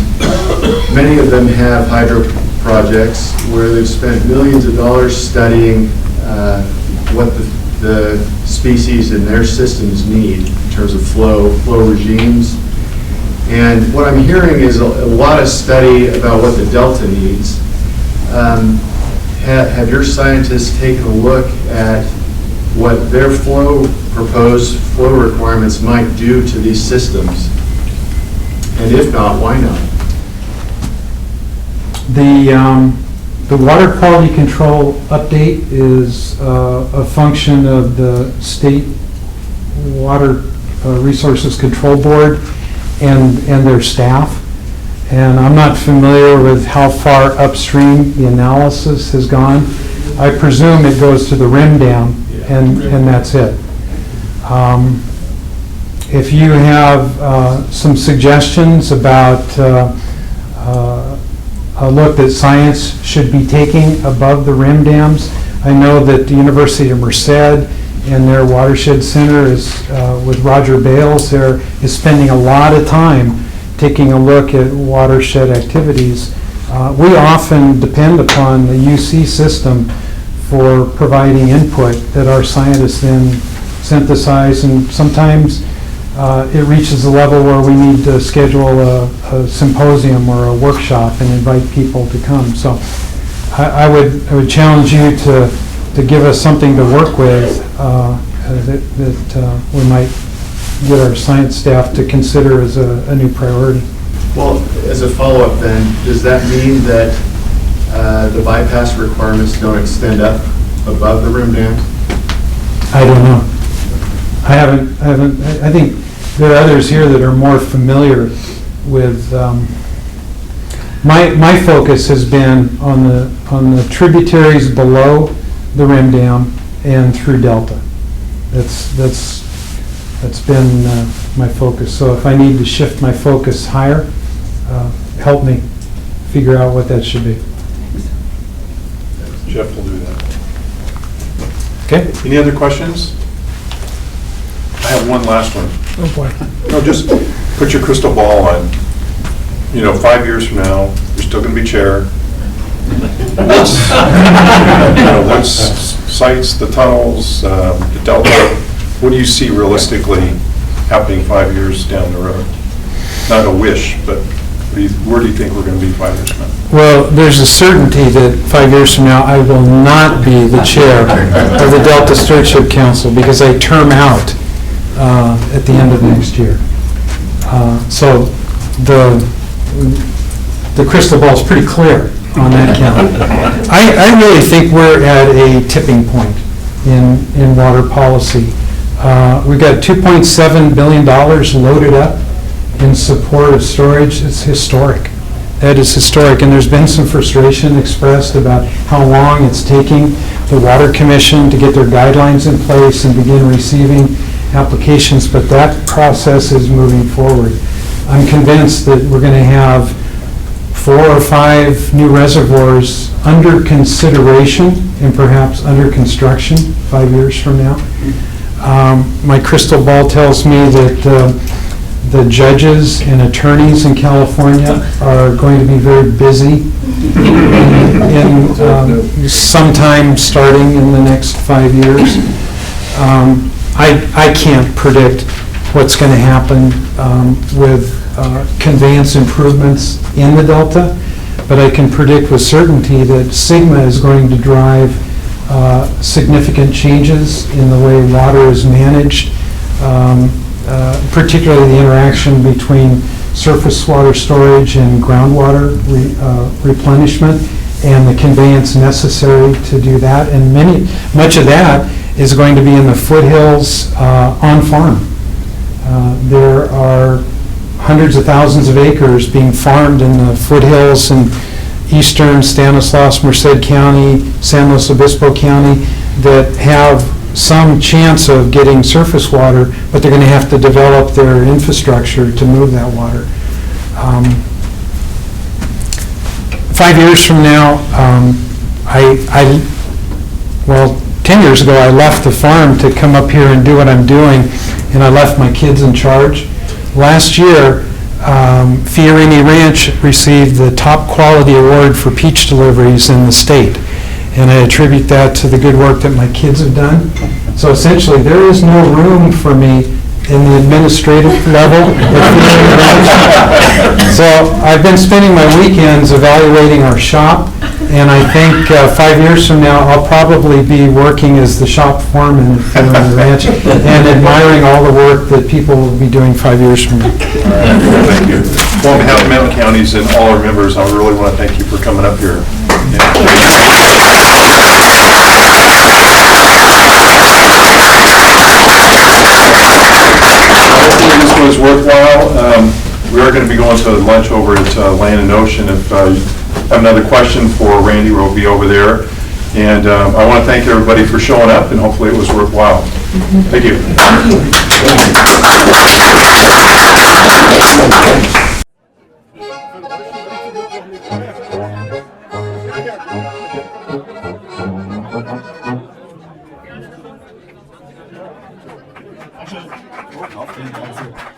many of them have hydro projects where they've spent millions of dollars studying what the species in their systems need in terms of flow regimes. And what I'm hearing is a lot of study about what the Delta needs. Have your scientists taken a look at what their proposed flow requirements might do to these systems? And if not, why not? The water quality control update is a function of the State Water Resources Control Board and their staff. And I'm not familiar with how far upstream the analysis has gone. I presume it goes to the rim dam, and that's it. If you have some suggestions about a look that science should be taking above the rim dams, I know that the University of Merced and their watershed center is, with Roger Bales there, is spending a lot of time taking a look at watershed activities. We often depend upon the UC system for providing input that our scientists then synthesize, and sometimes it reaches a level where we need to schedule a symposium or a workshop and invite people to come. So I would challenge you to give us something to work with that we might get our science staff to consider as a new priority. Well, as a follow-up then, does that mean that the bypass requirements don't extend up above the rim dams? I don't know. I think there are others here that are more familiar with, my focus has been on the tributaries below the rim dam and through Delta. That's been my focus. So if I need to shift my focus higher, help me figure out what that should be. Jeff will do that. Okay? Any other questions? I have one last one. Oh, boy. No, just put your crystal ball on. 5 years from now, you're still going to be chair. What sites, the tunnels, the Delta, what do you see realistically happening 5 years down the road? Not a wish, but Where do you think we're going to be 5 years from now? Well, there's a certainty that 5 years from now, I will not be the chair of the Delta Stewardship Council because I term out at the end of next year. So the crystal ball is pretty clear on that count. I really think we're at a tipping point in water policy. We've got $2.7 billion loaded up in support of storage. It's historic. That is historic, and there's been some frustration expressed about how long it's taking the Water Commission to get their guidelines in place and begin receiving applications, but that process is moving forward. I'm convinced that we're going to have 4 or 5 new reservoirs under consideration and perhaps under construction 5 years from now. My crystal ball tells me that the judges and attorneys in California are going to be very busy in sometime starting in the next 5 years. I can't predict what's going to happen with conveyance improvements in the Delta, but I can predict with certainty that Sigma is going to drive significant changes in the way water is managed, particularly the interaction between surface water storage and groundwater replenishment and the conveyance necessary to do that. And much of that is going to be in the foothills on farm. There are hundreds of thousands of acres being farmed in the foothills in eastern Stanislaus, Merced County, San Luis Obispo County that have some chance of getting surface water, but they're going to have to develop their infrastructure to move that water. 5 years from now, 10 years ago, I left the farm to come up here and do what I'm doing, and I left my kids in charge. Last year, Fiorini Ranch received the top quality award for peach deliveries in the state, and I attribute that to the good work that my kids have done. So essentially, there is no room for me in the administrative level at Fiorini Ranch. So I've been spending my weekends evaluating our shop, and I think 5 years from now, I'll probably be working as the shop foreman at Fiorini Ranch and admiring all the work that people will be doing 5 years from now. Thank you. Well, on behalf of Mountain Counties and all our members, I really want to thank you for coming up here. Hopefully this was worthwhile. We are going to be going to lunch over at Land and Ocean. If you have another question for Randy, we'll be over there. And I want to thank everybody for showing up, and hopefully it was worthwhile. Thank you. Thank you.